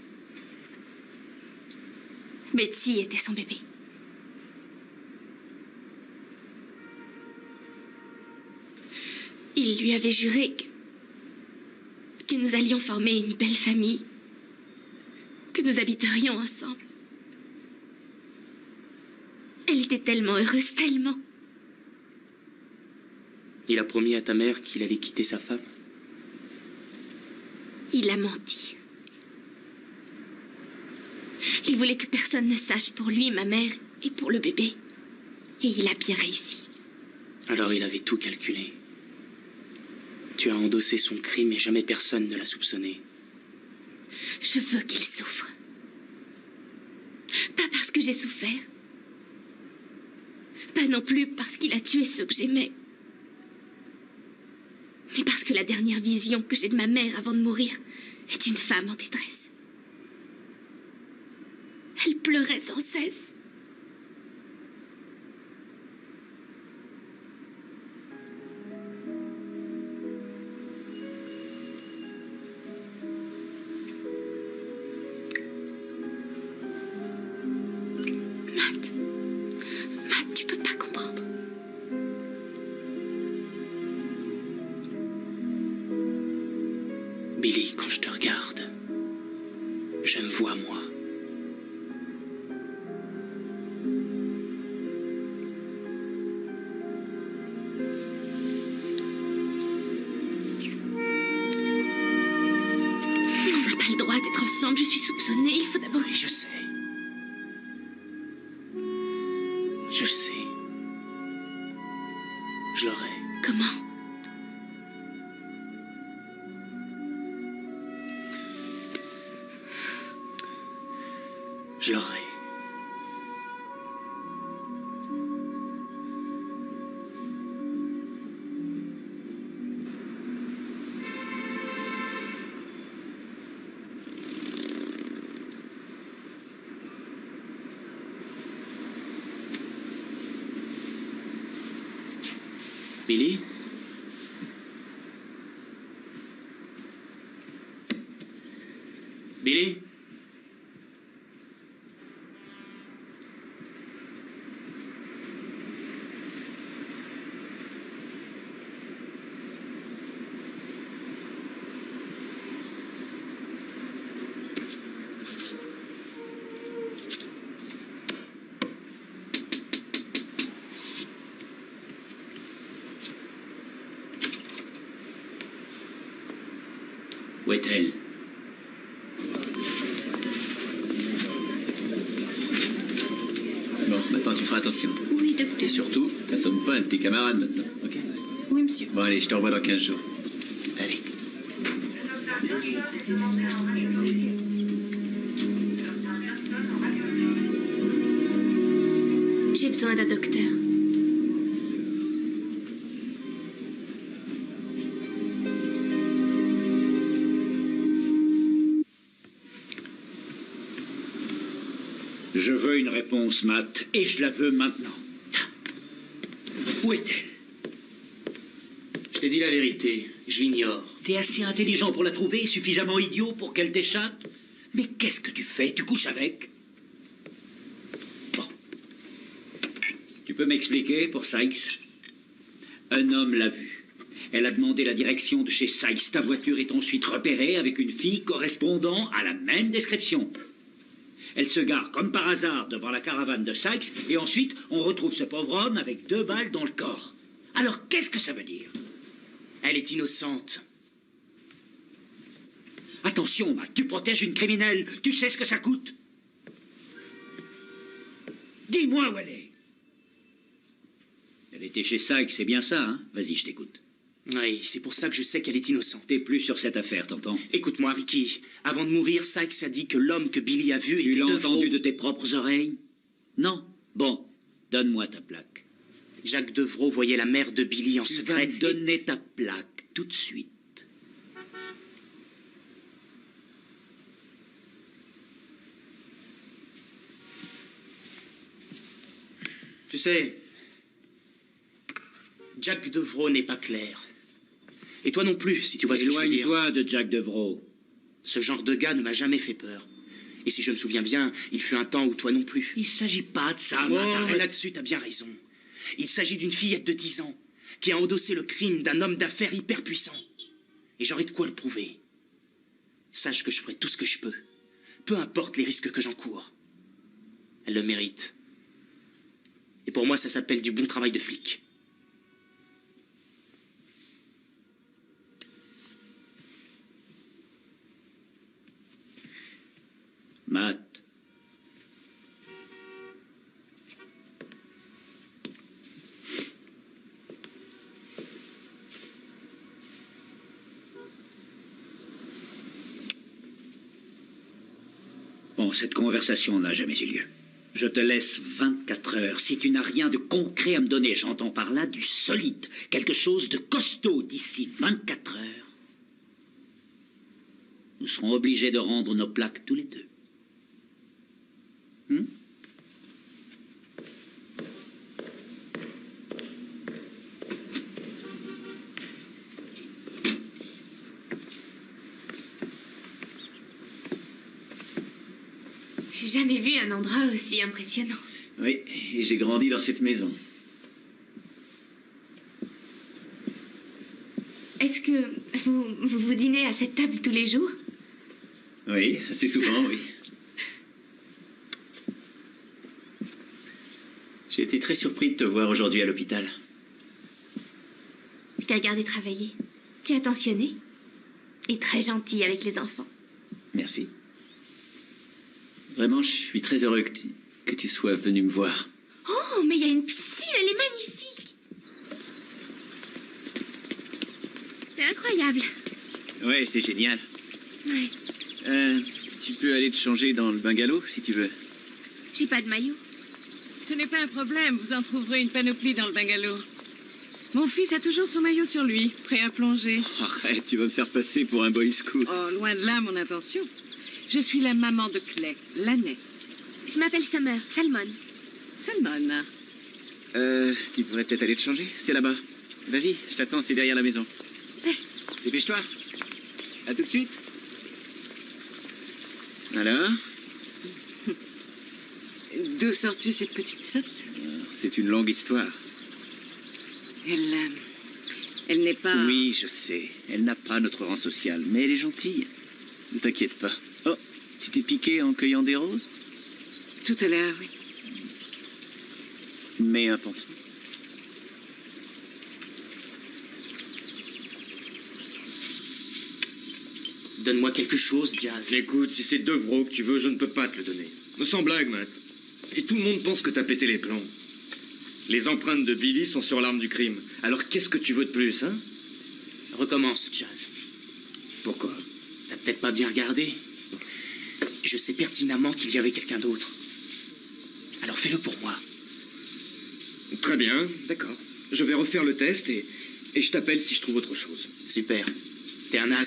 Betsy était son bébé. Il lui avait juré que nous allions former une belle famille, que nous habiterions ensemble. Elle était tellement heureuse, tellement. Il a promis à ta mère qu'il allait quitter sa femme. Il a menti. Il voulait que personne ne sache pour lui, ma mère, et pour le bébé. Et il a bien réussi. Alors il avait tout calculé. Tu as endossé son crime et jamais personne ne l'a soupçonné. Je veux qu'il souffre. Pas parce que j'ai souffert. Pas non plus parce qu'il a tué ceux que j'aimais. Mais parce que la dernière vision que j'ai de ma mère avant de mourir est une femme en détresse. Elle pleurait sans cesse. Matt, tu peux pas comprendre. Billy, quand je te regarde, je me vois moi. On n'a pas le droit d'être ensemble, je suis soupçonnée, il faut d'abord... Je sais. Je sais. Je l'aurai. Comment? Je l'aurai. Billy? Billy? est-elle? Bon, maintenant tu feras attention. Oui, docteur. Et surtout, t'assommes pas un de tes camarades maintenant, ok? Oui, monsieur. Bon, allez, je te revois dans 15 jours. Allez. J'ai besoin d'un docteur. Je veux une réponse, Matt, et je la veux maintenant. Où est-elle? Je t'ai dit la vérité, je l'ignore. T'es assez intelligent pour la trouver, suffisamment idiot pour qu'elle t'échappe? Mais qu'est-ce que tu fais? Tu couches avec? Bon. Tu peux m'expliquer pour Sykes? Un homme l'a vue. Elle a demandé la direction de chez Sykes. Ta voiture est ensuite repérée avec une fille correspondant à la même description. Elle se gare comme par hasard devant la caravane de Sykes et ensuite on retrouve ce pauvre homme avec 2 balles dans le corps. Alors qu'est-ce que ça veut dire? Elle est innocente. Attention, Matt, tu protèges une criminelle. Tu sais ce que ça coûte? Dis-moi où elle est. Elle était chez Sykes, c'est bien ça, hein? Vas-y, je t'écoute. Oui, c'est pour ça que je sais qu'elle est innocente. T'es plus sur cette affaire, t'entends? Écoute-moi, Ricky. Avant de mourir, Sykes a dit que l'homme que Billy a vu était Tu l'as Devro. entendu de tes propres oreilles? Non? Bon, donne-moi ta plaque. Jacques Devro voyait la mère de Billy en Tu secret. vas me donner ta plaque tout de suite. Tu sais, Jack Devro n'est pas clair. Et toi non plus, si tu vois ce que je veux dire. Éloigne-toi de Jack Devro. Ce genre de gars ne m'a jamais fait peur. Et si je me souviens bien, il fut un temps où toi non plus. Il s'agit pas de ça, Oh, Matt. là-dessus, t'as bien raison. Il s'agit d'une fillette de 10 ans qui a endossé le crime d'un homme d'affaires hyper puissant. Et j'aurai de quoi le prouver. Sache que je ferai tout ce que je peux. Peu importe les risques que j'encours. Elle le mérite. Et pour moi, ça s'appelle du bon travail de flic. Matt. Bon, cette conversation n'a jamais eu lieu. Je te laisse 24 heures. Si tu n'as rien de concret à me donner, j'entends par là du solide, quelque chose de costaud d'ici 24 heures, nous serons obligés de rendre nos plaques tous les deux. J'ai jamais vu un endroit aussi impressionnant. Oui, et j'ai grandi dans cette maison. Est-ce que vous dînez à cette table tous les jours? Oui, assez souvent, oui. J'ai été très surpris de te voir aujourd'hui à l'hôpital. Je t'ai regardé travailler. Tu es attentionné et très gentil avec les enfants. Merci. Vraiment, je suis très heureux que tu sois venu me voir. Oh, mais il y a une piscine, elle est magnifique. C'est incroyable. Ouais, c'est génial. Ouais. Tu peux aller te changer dans le bungalow, si tu veux. J'ai pas de maillot. Ce n'est pas un problème, vous en trouverez une panoplie dans le bungalow. Mon fils a toujours son maillot sur lui, prêt à plonger. Arrête, tu vas me faire passer pour un boy scout. Oh, loin de là, mon intention. Je suis la maman de Clay, l'année. Je m'appelle Summer, Salmon. Salmon. Tu pourrais peut-être aller te changer, c'est là-bas. Vas-y, je t'attends, c'est derrière la maison. Dépêche-toi. À tout de suite. Alors? D'où sors-tu cette petite sotte? C'est une longue histoire. Elle n'est pas... Oui, je sais. Elle n'a pas notre rang social, mais elle est gentille. Ne t'inquiète pas. Oh, tu t'es piqué en cueillant des roses? Tout à l'heure, oui. Mais un pansement. Donne-moi quelque chose, Jazz. Écoute, si c'est Devro que tu veux, je ne peux pas te le donner. Sans blague, Matt. Et tout le monde pense que t'as pété les plombs. Les empreintes de Billy sont sur l'arme du crime. Alors qu'est-ce que tu veux de plus, hein? Recommence, Jazz. Pourquoi? T'as peut-être pas bien regardé. Je sais pertinemment qu'il y avait quelqu'un d'autre. Alors fais-le pour moi. Très bien, d'accord. Je vais refaire le test et je t'appelle si je trouve autre chose. Super. T'es un as.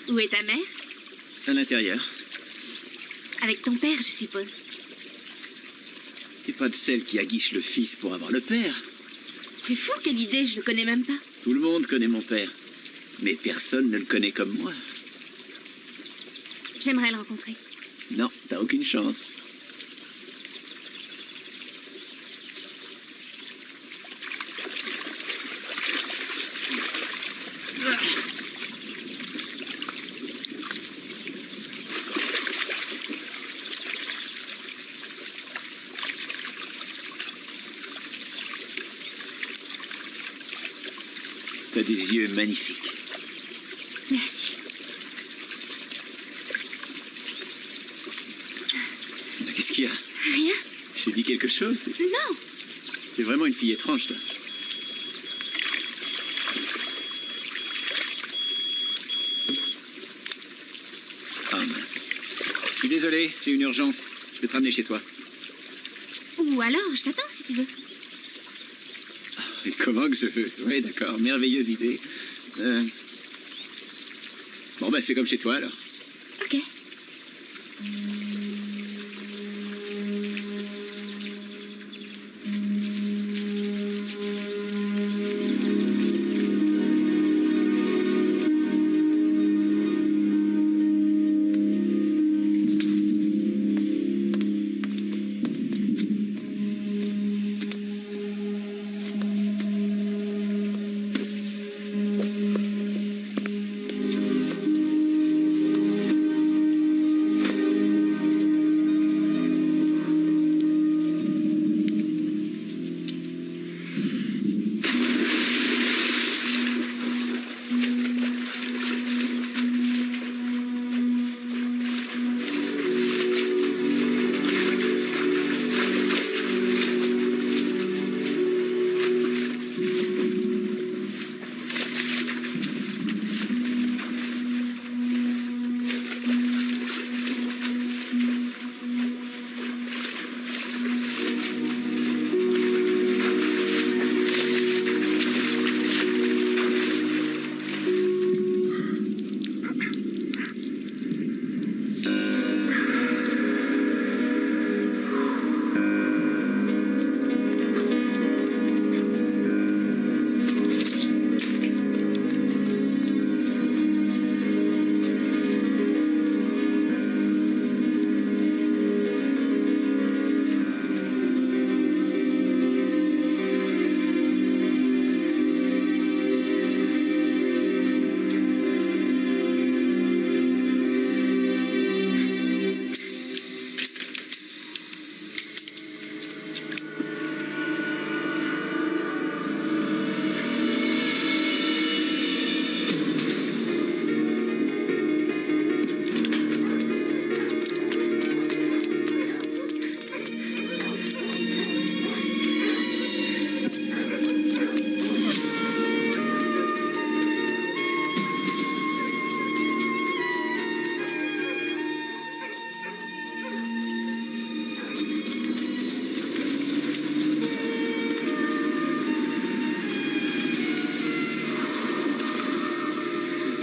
Où est ta mère? À l'intérieur. Avec ton père, je suppose. T'es pas de celle qui aguiche le fils pour avoir le père. C'est fou, quelle idée, je le connais même pas. Tout le monde connaît mon père. Mais personne ne le connaît comme moi. J'aimerais le rencontrer. Non, t'as aucune chance. T'as des yeux magnifiques. Merci. Qu'est-ce qu'il y a? Rien. J'ai dit quelque chose? Non. C'est vraiment une fille étrange, toi. Ah, mince. Je suis désolé, j'ai une urgence. Je vais te ramener chez toi. Ou alors, je t'attends si tu veux. Et comment que je veux? Oui, d'accord, merveilleuse idée. Bon, ben, c'est comme chez toi, alors. Ok.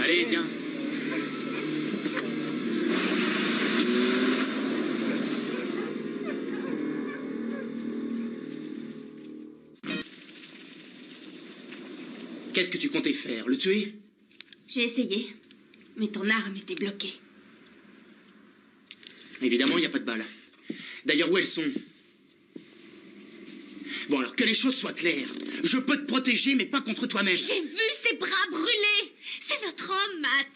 Allez, viens. Qu'est-ce que tu comptais faire? Le tuer? J'ai essayé, mais ton arme était bloquée. Évidemment, il n'y a pas de balles. D'ailleurs, où elles sont? Bon, alors que les choses soient claires. Je peux te protéger, mais pas contre toi-même. J'ai vu ses bras brûlés. C'est notre homme, Matt.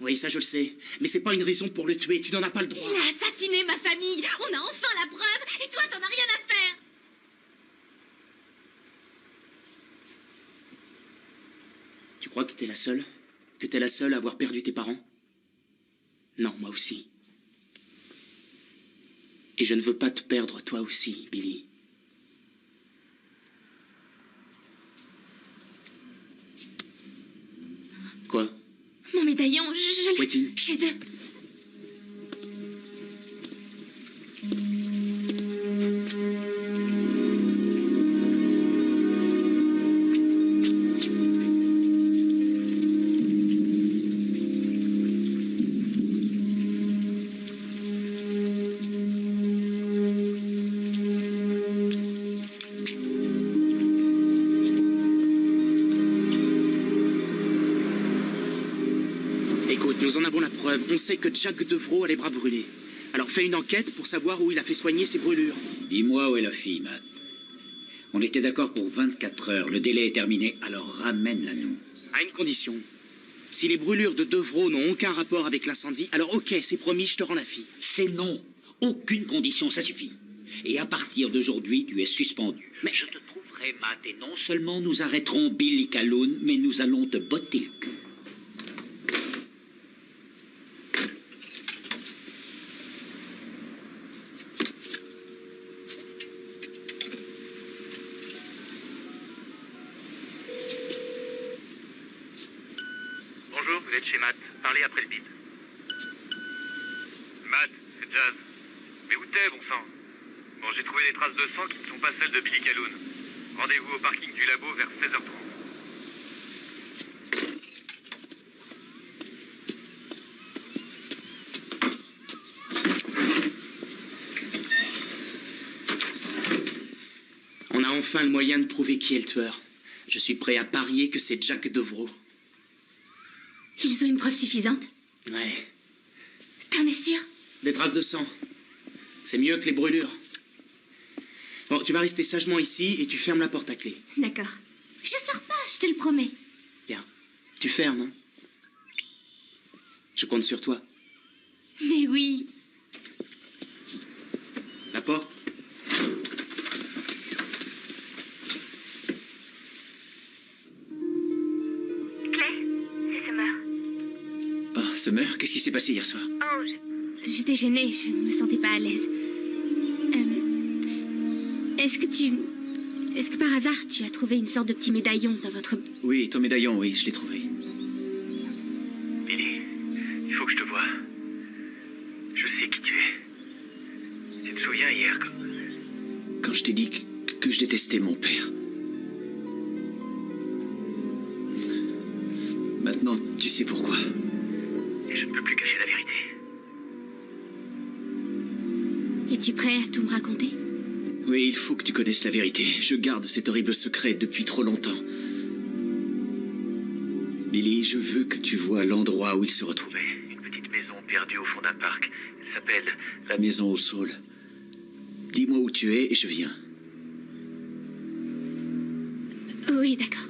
Oui, ça je le sais. Mais c'est pas une raison pour le tuer. Tu n'en as pas le droit. Il a assassiné ma famille. On a enfin la preuve. Et toi, t'en as rien à faire. Tu crois que t'es la seule? Que t'es la seule à avoir perdu tes parents? Non, moi aussi. Et je ne veux pas te perdre, toi aussi, Billy. Quoi? Mon médaillon, je Où est-il? Chez eux. Écoute, nous en avons la preuve. On sait que Jack Devro a les bras brûlés. Alors fais une enquête pour savoir où il a fait soigner ses brûlures. Dis-moi où est la fille, Matt. On était d'accord pour 24 heures. Le délai est terminé, alors ramène-la nous. À une condition. Si les brûlures de Devro n'ont aucun rapport avec l'incendie, alors ok, c'est promis, je te rends la fille. C'est non. Aucune condition, ça suffit. Et à partir d'aujourd'hui, tu es suspendu. Mais je te trouverai, Matt, et non seulement nous arrêterons Billy Calhoun, mais nous allons te botter le cul. Bonjour, vous êtes chez Matt. Parlez après le bip. Matt, c'est Jazz. Mais où t'es, bon sang? Bon, j'ai trouvé des traces de sang qui ne sont pas celles de Billy Calhoun. Rendez-vous au parking du labo vers 16h30. On a enfin le moyen de prouver qui est le tueur. Je suis prêt à parier que c'est Jack Devro. Ils ont une preuve suffisante. Ouais. T'en es sûr? Des traces de sang. C'est mieux que les brûlures. Bon, tu vas rester sagement ici et tu fermes la porte à clé. D'accord. Je sors pas, je te le promets. Bien. Tu fermes, hein? Je compte sur toi. Mais oui. La porte? Summer, qu'est-ce qui s'est passé hier soir? Oh, j'étais gênée, je ne me sentais pas à l'aise. Est-ce que par hasard tu as trouvé une sorte de petit médaillon dans votre... Oui, ton médaillon, oui, je l'ai trouvé. Billy, il faut que je te voie. Je sais qui tu es. Tu te souviens hier quand je t'ai dit que je détestais mon père. Maintenant, tu sais pourquoi. Et je ne peux plus cacher la vérité. Es-tu prêt à tout me raconter? Oui, il faut que tu connaisses la vérité. Je garde cet horrible secret depuis trop longtemps. Billy, je veux que tu vois l'endroit où il se retrouvait. Une petite maison perdue au fond d'un parc. Elle s'appelle... La maison au saule. Dis-moi où tu es et je viens. Oui, d'accord.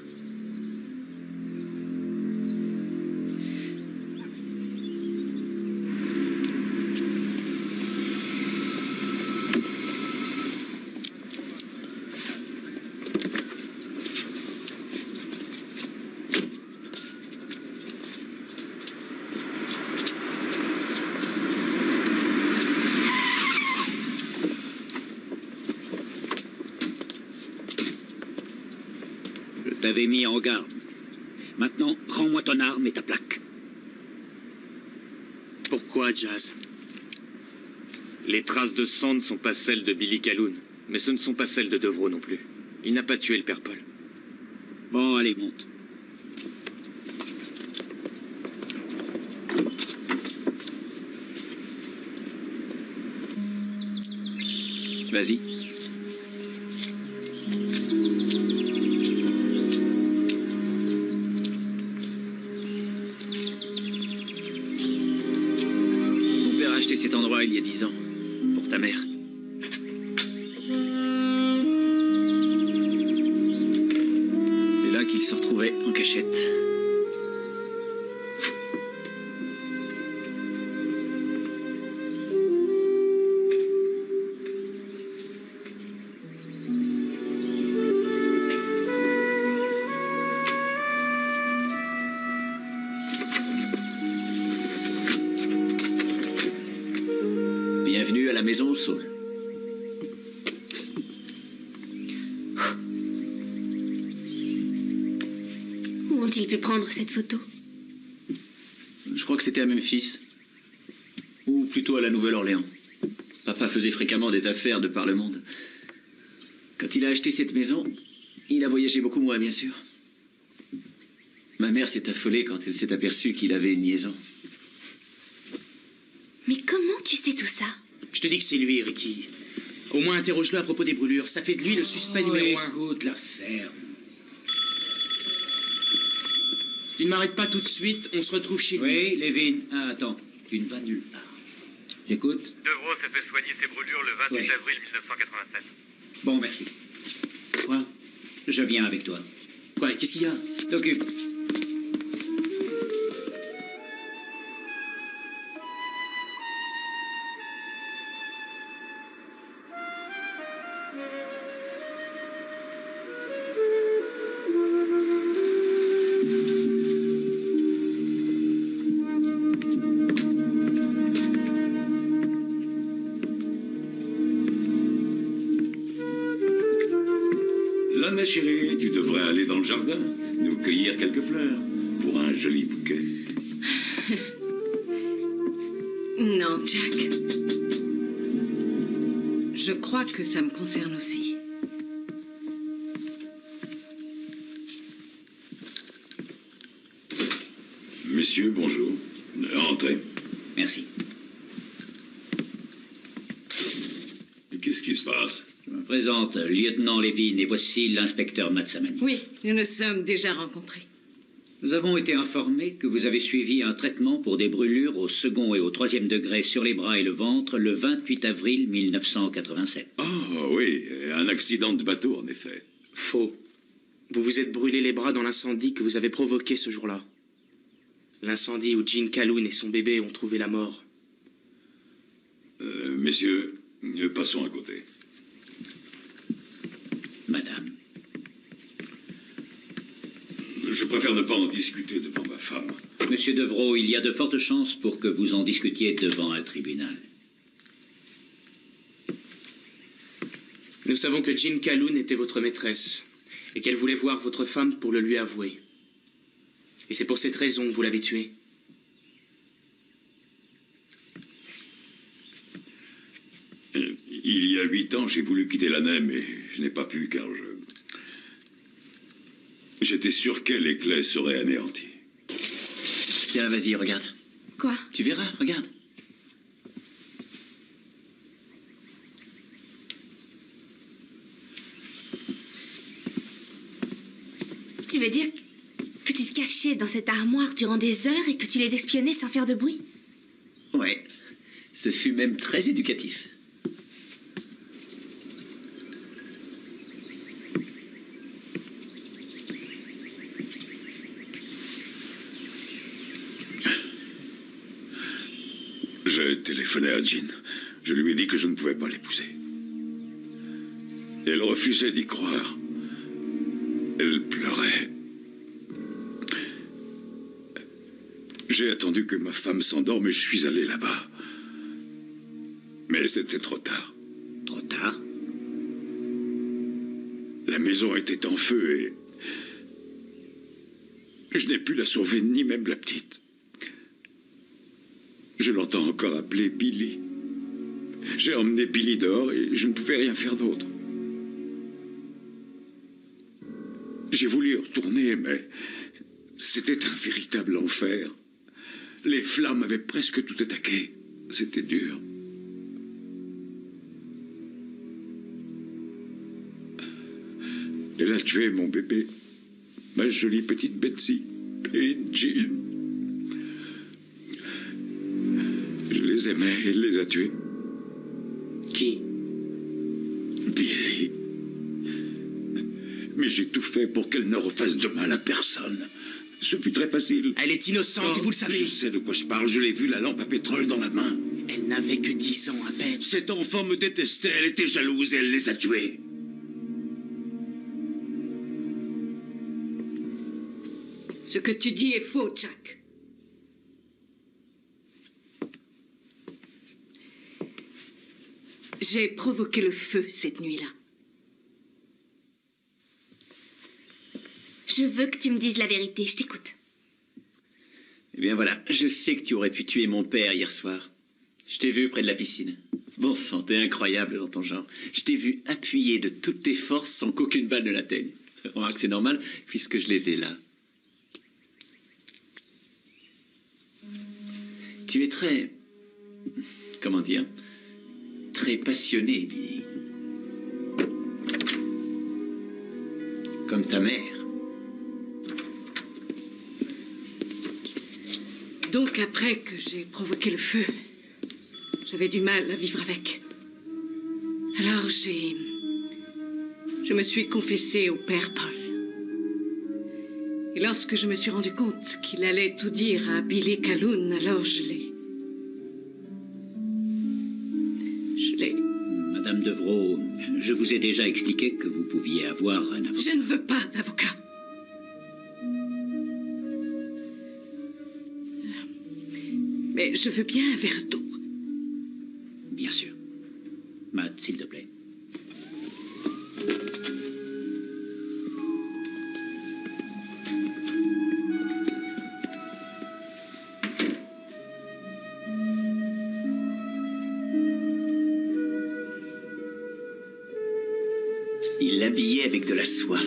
Je t'avais mis en garde. Maintenant, rends-moi ton arme et ta plaque. Pourquoi, Jazz? Les traces de sang ne sont pas celles de Billy Calhoun, mais ce ne sont pas celles de Devro non plus. Il n'a pas tué le père Paul. Bon, allez, monte. Vas-y. cet endroit il y a 10 ans. Pour ta mère. C'est là qu'ils se retrouvaient en cachette. Bienvenue à la maison au Saule. Où ont-ils pu prendre cette photo? Je crois que c'était à Memphis. Ou plutôt à la Nouvelle-Orléans. Papa faisait fréquemment des affaires de par le monde. Quand il a acheté cette maison, il a voyagé beaucoup moins, bien sûr. Ma mère s'est affolée quand elle s'est aperçue qu'il avait une liaison. Mais comment tu sais tout ça? Je te dis que c'est lui, Ricky. Au moins interroge-le à propos des brûlures. Ça fait de lui le suspect numéro 1. Écoute, la ferme. Si tu ne m'arrêtes pas tout de suite, on se retrouve chez lui. Oui, Lévin. Ah, attends, tu ne vas nulle part. J'écoute. Devros s'est fait soigner ses brûlures le 28 Oui. avril 1987. Bon, merci. Quoi? Je viens avec toi. Quoi, qu'est-ce qu'il y a? T'occupe. Là, ma chérie, tu devrais aller dans le jardin, nous cueillir quelques fleurs pour un joli bouquet. Non, Jack. Je crois que ça me concerne aussi. Messieurs, bonjour. Entrez. Merci. Qu'est-ce qui se passe? Je me présente, lieutenant Lévin, et voici l'inspecteur Matsamani. Oui, nous nous sommes déjà rencontrés. Nous avons été informés que vous avez suivi un traitement pour des brûlures au second et au troisième degré sur les bras et le ventre le 28 avril 1987. Ah oui, un accident de bateau, en effet. Faux. Vous vous êtes brûlé les bras dans l'incendie que vous avez provoqué ce jour-là. L'incendie où Jean Calhoun et son bébé ont trouvé la mort. Messieurs, passons à côté. Madame. Je préfère ne pas en discuter devant ma femme. Monsieur Devros, il y a de fortes chances pour que vous en discutiez devant un tribunal. Nous savons que Jean Calhoun était votre maîtresse et qu'elle voulait voir votre femme pour le lui avouer. Et c'est pour cette raison que vous l'avez tuée. Il y a 8 ans, j'ai voulu quitter l'ANEM, mais je n'ai pas pu car j'étais sûr qu'elle et Clay seraient anéantis. Tiens, vas-y, regarde. Quoi? Tu verras, regarde. Tu veux dire que tu te cachais dans cette armoire durant des heures et que tu les espionnais sans faire de bruit? Ouais. Ce fut même très éducatif. J'ai téléphoné à Jean. Je lui ai dit que je ne pouvais pas l'épouser. Elle refusait d'y croire. Elle pleurait. J'ai attendu que ma femme s'endorme et je suis allé là-bas. Mais c'était trop tard. Trop tard? La maison était en feu et je n'ai pu la sauver, ni même la petite. Je l'entends encore appeler Billy. J'ai emmené Billy dehors et je ne pouvais rien faire d'autre. J'ai voulu y retourner, mais c'était un véritable enfer. Les flammes avaient presque tout attaqué. C'était dur. Elle a tué mon bébé, ma jolie petite Betsy et Jean. Je les aimais. Mais il les a tués. Qui? Billy. Mais j'ai tout fait pour qu'elle ne refasse de mal à personne. Ce fut très facile. Elle est innocente, et vous le savez. Je sais de quoi je parle, je l'ai vu, la lampe à pétrole dans la main. Elle n'avait que 10 ans à peine. Cette enfant me détestait, elle était jalouse et elle les a tués. Ce que tu dis est faux, Jack. J'ai provoqué le feu cette nuit-là. Je veux que tu me dises la vérité, je t'écoute. Eh bien voilà, je sais que tu aurais pu tuer mon père hier soir. Je t'ai vu près de la piscine. Bon sang, t'es incroyable dans ton genre. Je t'ai vu appuyer de toutes tes forces sans qu'aucune balle ne l'atteigne. Remarque, c'est normal, puisque je l'étais là. Tu es très... comment dire? Très passionné, Billy. Comme ta mère. Donc après que j'ai provoqué le feu, j'avais du mal à vivre avec. Alors je me suis confessée au père Paul. Et lorsque je me suis rendu compte qu'il allait tout dire à Billy Calhoun, alors je l'ai... Madame Devrault, je vous ai déjà expliqué que vous pouviez avoir un avocat. Je ne veux pas d'avocat. Mais je veux bien un verre d'eau. Bien sûr. Matt, s'il te plaît. Il l'habillait avec de la soie.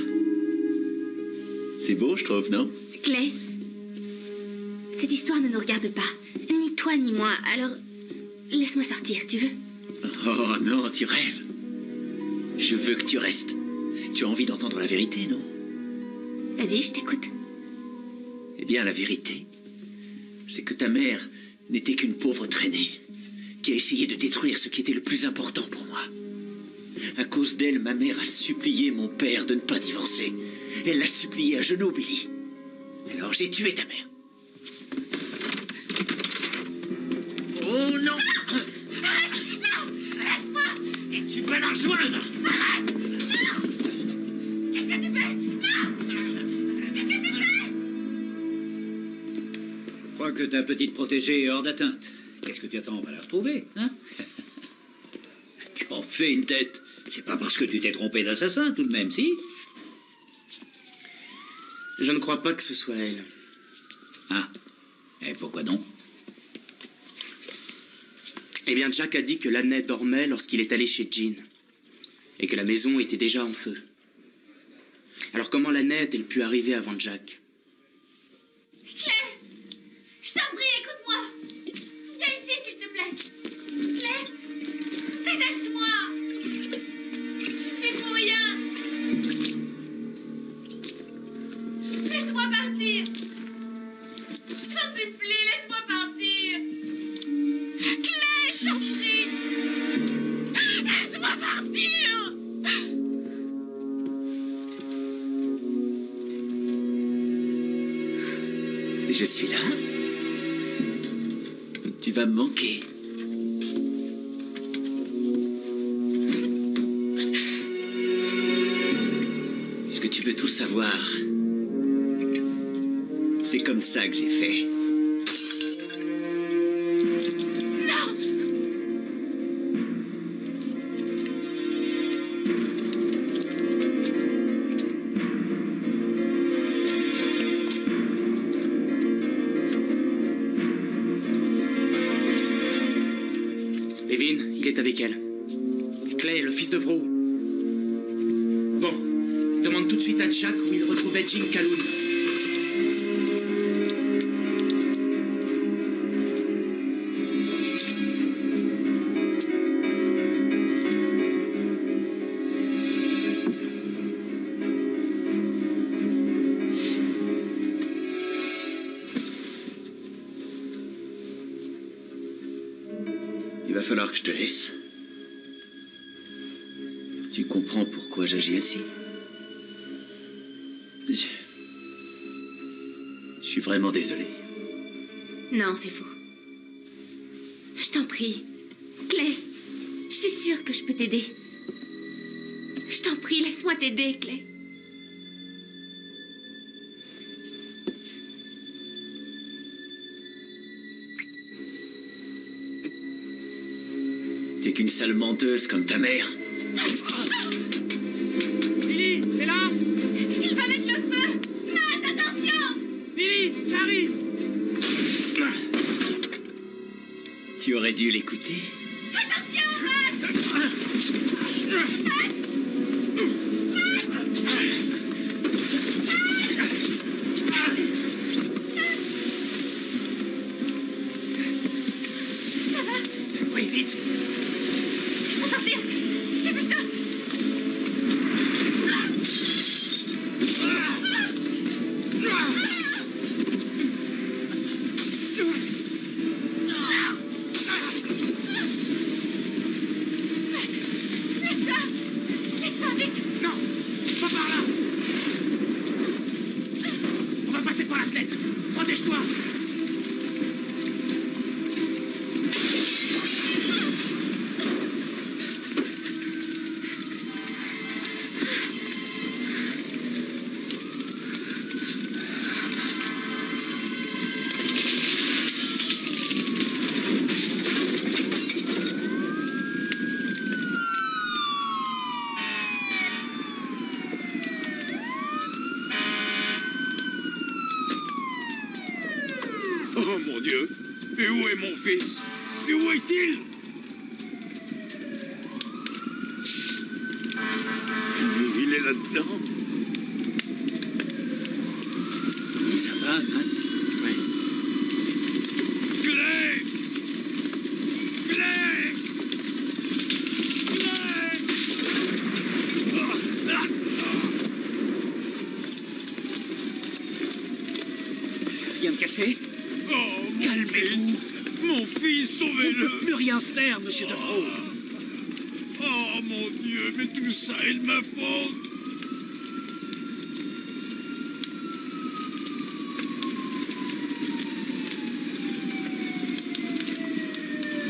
C'est beau, je trouve, non? Clay, cette histoire ne nous regarde pas. Ni toi ni moi. Alors, laisse-moi sortir, tu veux? Oh non, tu rêves. Je veux que tu restes. Tu as envie d'entendre la vérité, non? Vas-y, je t'écoute. Eh bien, la vérité, c'est que ta mère n'était qu'une pauvre traînée qui a essayé de détruire ce qui était le plus important pour moi. À cause d'elle, ma mère a supplié mon père de ne pas divorcer. Elle l'a supplié à genoux, Billy. Alors j'ai tué ta mère. Oh non! Arrête! Non! Laisse-moi! Tu vas la rejoindre! Arrête! Non! Qu'est-ce que tu fais? Non! Qu'est-ce que tu fais? Je crois que ta petite protégée est hors d'atteinte. Qu'est-ce que tu attends? On va la retrouver, hein? Tu en fais une tête. C'est pas parce que tu t'es trompé d'assassin, tout de même, si? Je ne crois pas que ce soit elle. Ah. Et pourquoi donc? Eh bien, Jack a dit que Laney dormait lorsqu'il est allé chez Jean. Et que la maison était déjà en feu. Alors comment Laney a-t-elle pu arriver avant Jack? Clay! Je t'en prie, écoute-moi! Viens ici, s'il te plaît! Clay! Aide-moi! Je fais pour rien! Laisse-moi partir! S'il te plaît, laisse-moi partir! Clay, je t'en prie! Laisse-moi partir! Je suis là. Tu vas me manquer. Puisque tu veux tout savoir, c'est comme ça que j'ai fait. Non! Levin, il est avec elle. Clay, le fils de Vro. Bon, demande tout de suite à Jack où il retrouvait Jean Calhoun. falloir que je te laisse. Tu comprends pourquoi j'agis ainsi? Je suis vraiment désolé. Non, c'est faux. Je t'en prie. Clay, je suis sûre que je peux t'aider. Je t'en prie, laisse-moi t'aider, Clay. T'es qu'une sale menteuse comme ta mère. Billy, c'est là? Il va mettre le feu! Matt, attention! Billy, j'arrive! Tu aurais dû l'écouter. Attention, Matt! Ça va? Oui, vite. Faut sortir! J'ai vu ça! Pas par là! On va passer par la fenêtre! Protège-toi! Oh mon Dieu! Et où est mon fils? Et où est-il? Il est là-dedans. Ça va, Matt? Oui. Clay! Clay! Clay! Rien de cassé? Oh, Calmez-vous. Mon fils, sauvez-le! Plus rien faire, monsieur Defoe. Oh mon Dieu, mais tout ça est de ma faute!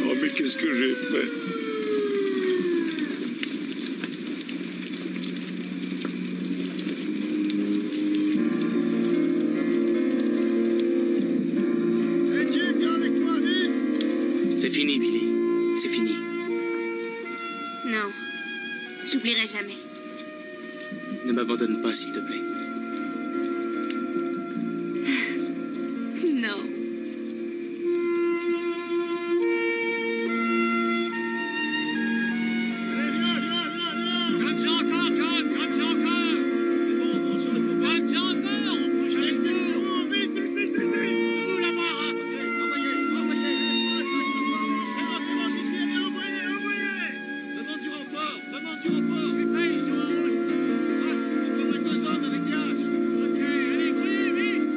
Oh, mais qu'est-ce que j'ai fait? C'est fini, Billy. C'est fini. Non, j'oublierai jamais. Ne m'abandonne pas, s'il te plaît. Non. Comme encore, comme encore! Comme encore! Vous là-bas! Demande du renfort! Demande du renfort! Vite, ils sont en haut! Encore 2 hommes avec des haches! Ok, allez, brûlez, vite!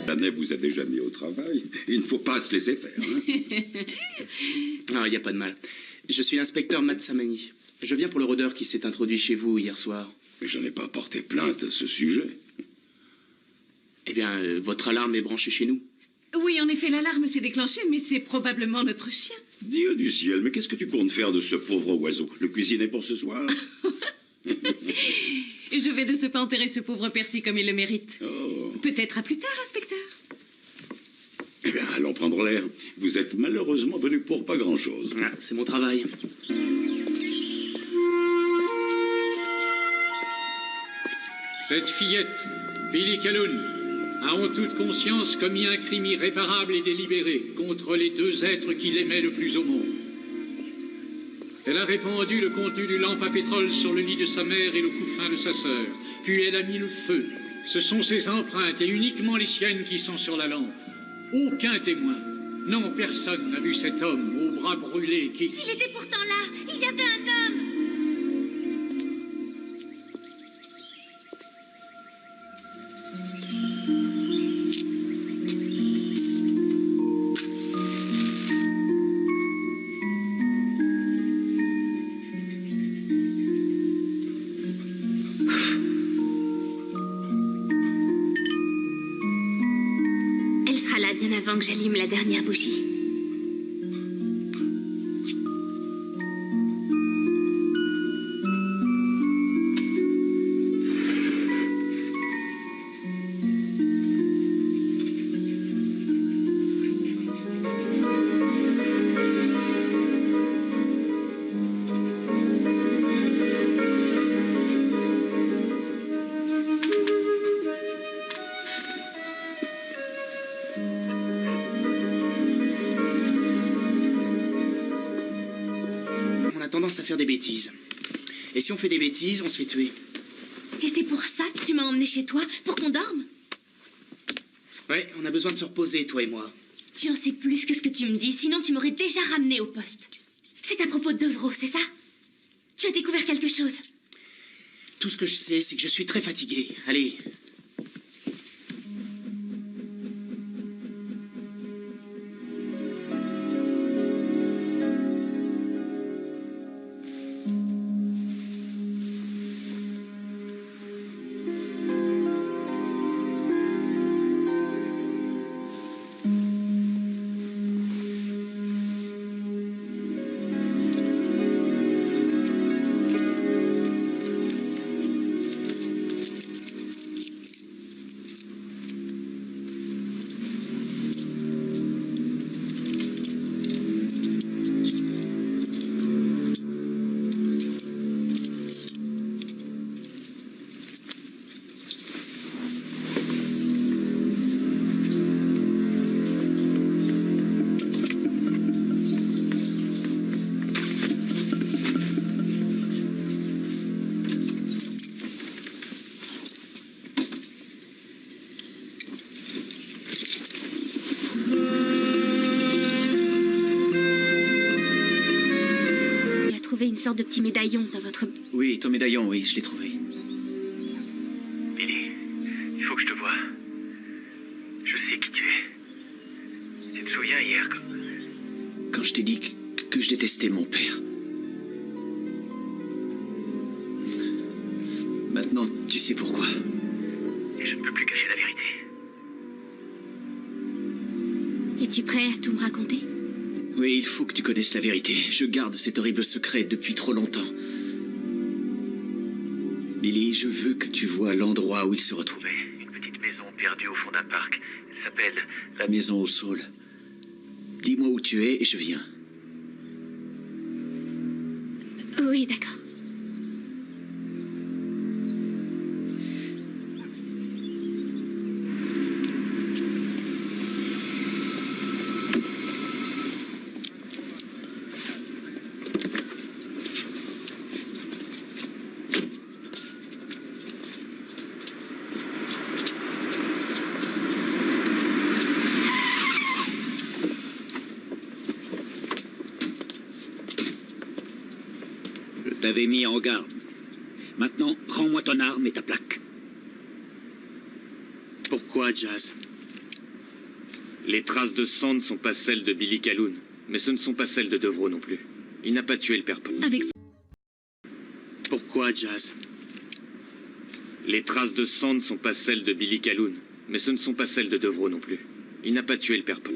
L'année vous a déjà mis au travail. Il ne faut pas se laisser faire. Hein? Non, il n'y a pas de mal. Je suis l'inspecteur Matt Samani. Je viens pour le rôdeur qui s'est introduit chez vous hier soir. Mais je n'ai pas porté plainte à ce sujet. Eh bien, votre alarme est branchée chez nous. Oui, en effet, l'alarme s'est déclenchée, mais c'est probablement notre chien. Dieu du ciel, mais qu'est-ce que tu comptes faire de ce pauvre oiseau? Le cuisiner pour ce soir? Je vais de ce pas enterrer ce pauvre Percy comme il le mérite. Oh. Peut-être à plus tard, inspecteur. Eh bien, allons prendre l'air. Vous êtes malheureusement venu pour pas grand-chose. Ah, c'est mon travail. Cette fillette, Billy Calhoun, a en toute conscience commis un crime irréparable et délibéré contre les 2 êtres qu'il aimait le plus au monde. Elle a répandu le contenu d'une lampe à pétrole sur le lit de sa mère et le couffin de sa sœur. Puis elle a mis le feu. Ce sont ses empreintes et uniquement les siennes qui sont sur la lampe. Aucun témoin. Non, personne n'a vu cet homme aux bras brûlés qui... Il était pourtant là. Il y avait un homme. Allume la dernière bougie. On a tendance à faire des bêtises. Et si on fait des bêtises, on se fait tuer. Et c'est pour ça que tu m'as emmené chez toi, pour qu'on dorme? Ouais, on a besoin de se reposer, toi et moi. Tu en sais plus que ce que tu me dis, sinon tu m'aurais déjà ramené au poste. C'est à propos de Devro, c'est ça? Tu as découvert quelque chose? Tout ce que je sais, c'est que je suis très fatigué. Allez. Une sorte de petit médaillon dans votre... Oui, ton médaillon, oui, je l'ai trouvé. Billy, il faut que je te voie. Je sais qui tu es. Tu te souviens hier Quand je t'ai dit que je détestais mon père. Maintenant, tu sais pourquoi. Et je ne peux plus cacher la vérité. Es-tu prêt à tout me raconter? Oui, il faut que tu connaisses la vérité. Je garde cet horrible secret depuis trop longtemps. Billy, je veux que tu vois l'endroit où il se retrouvait. Une petite maison perdue au fond d'un parc. Elle s'appelle La maison au saule. Dis-moi où tu es et je viens. Oui, d'accord. Je t'avais mis en garde. Maintenant, rends-moi ton arme et ta plaque. Pourquoi, Jazz? Les traces de sang ne sont pas celles de Billy Calhoun, mais ce ne sont pas celles de Devro non plus. Il n'a pas tué le père Paul. Pourquoi, Jazz? Les traces de sang ne sont pas celles de Billy Calhoun, mais ce ne sont pas celles de Devro non plus. Il n'a pas tué le père Paul.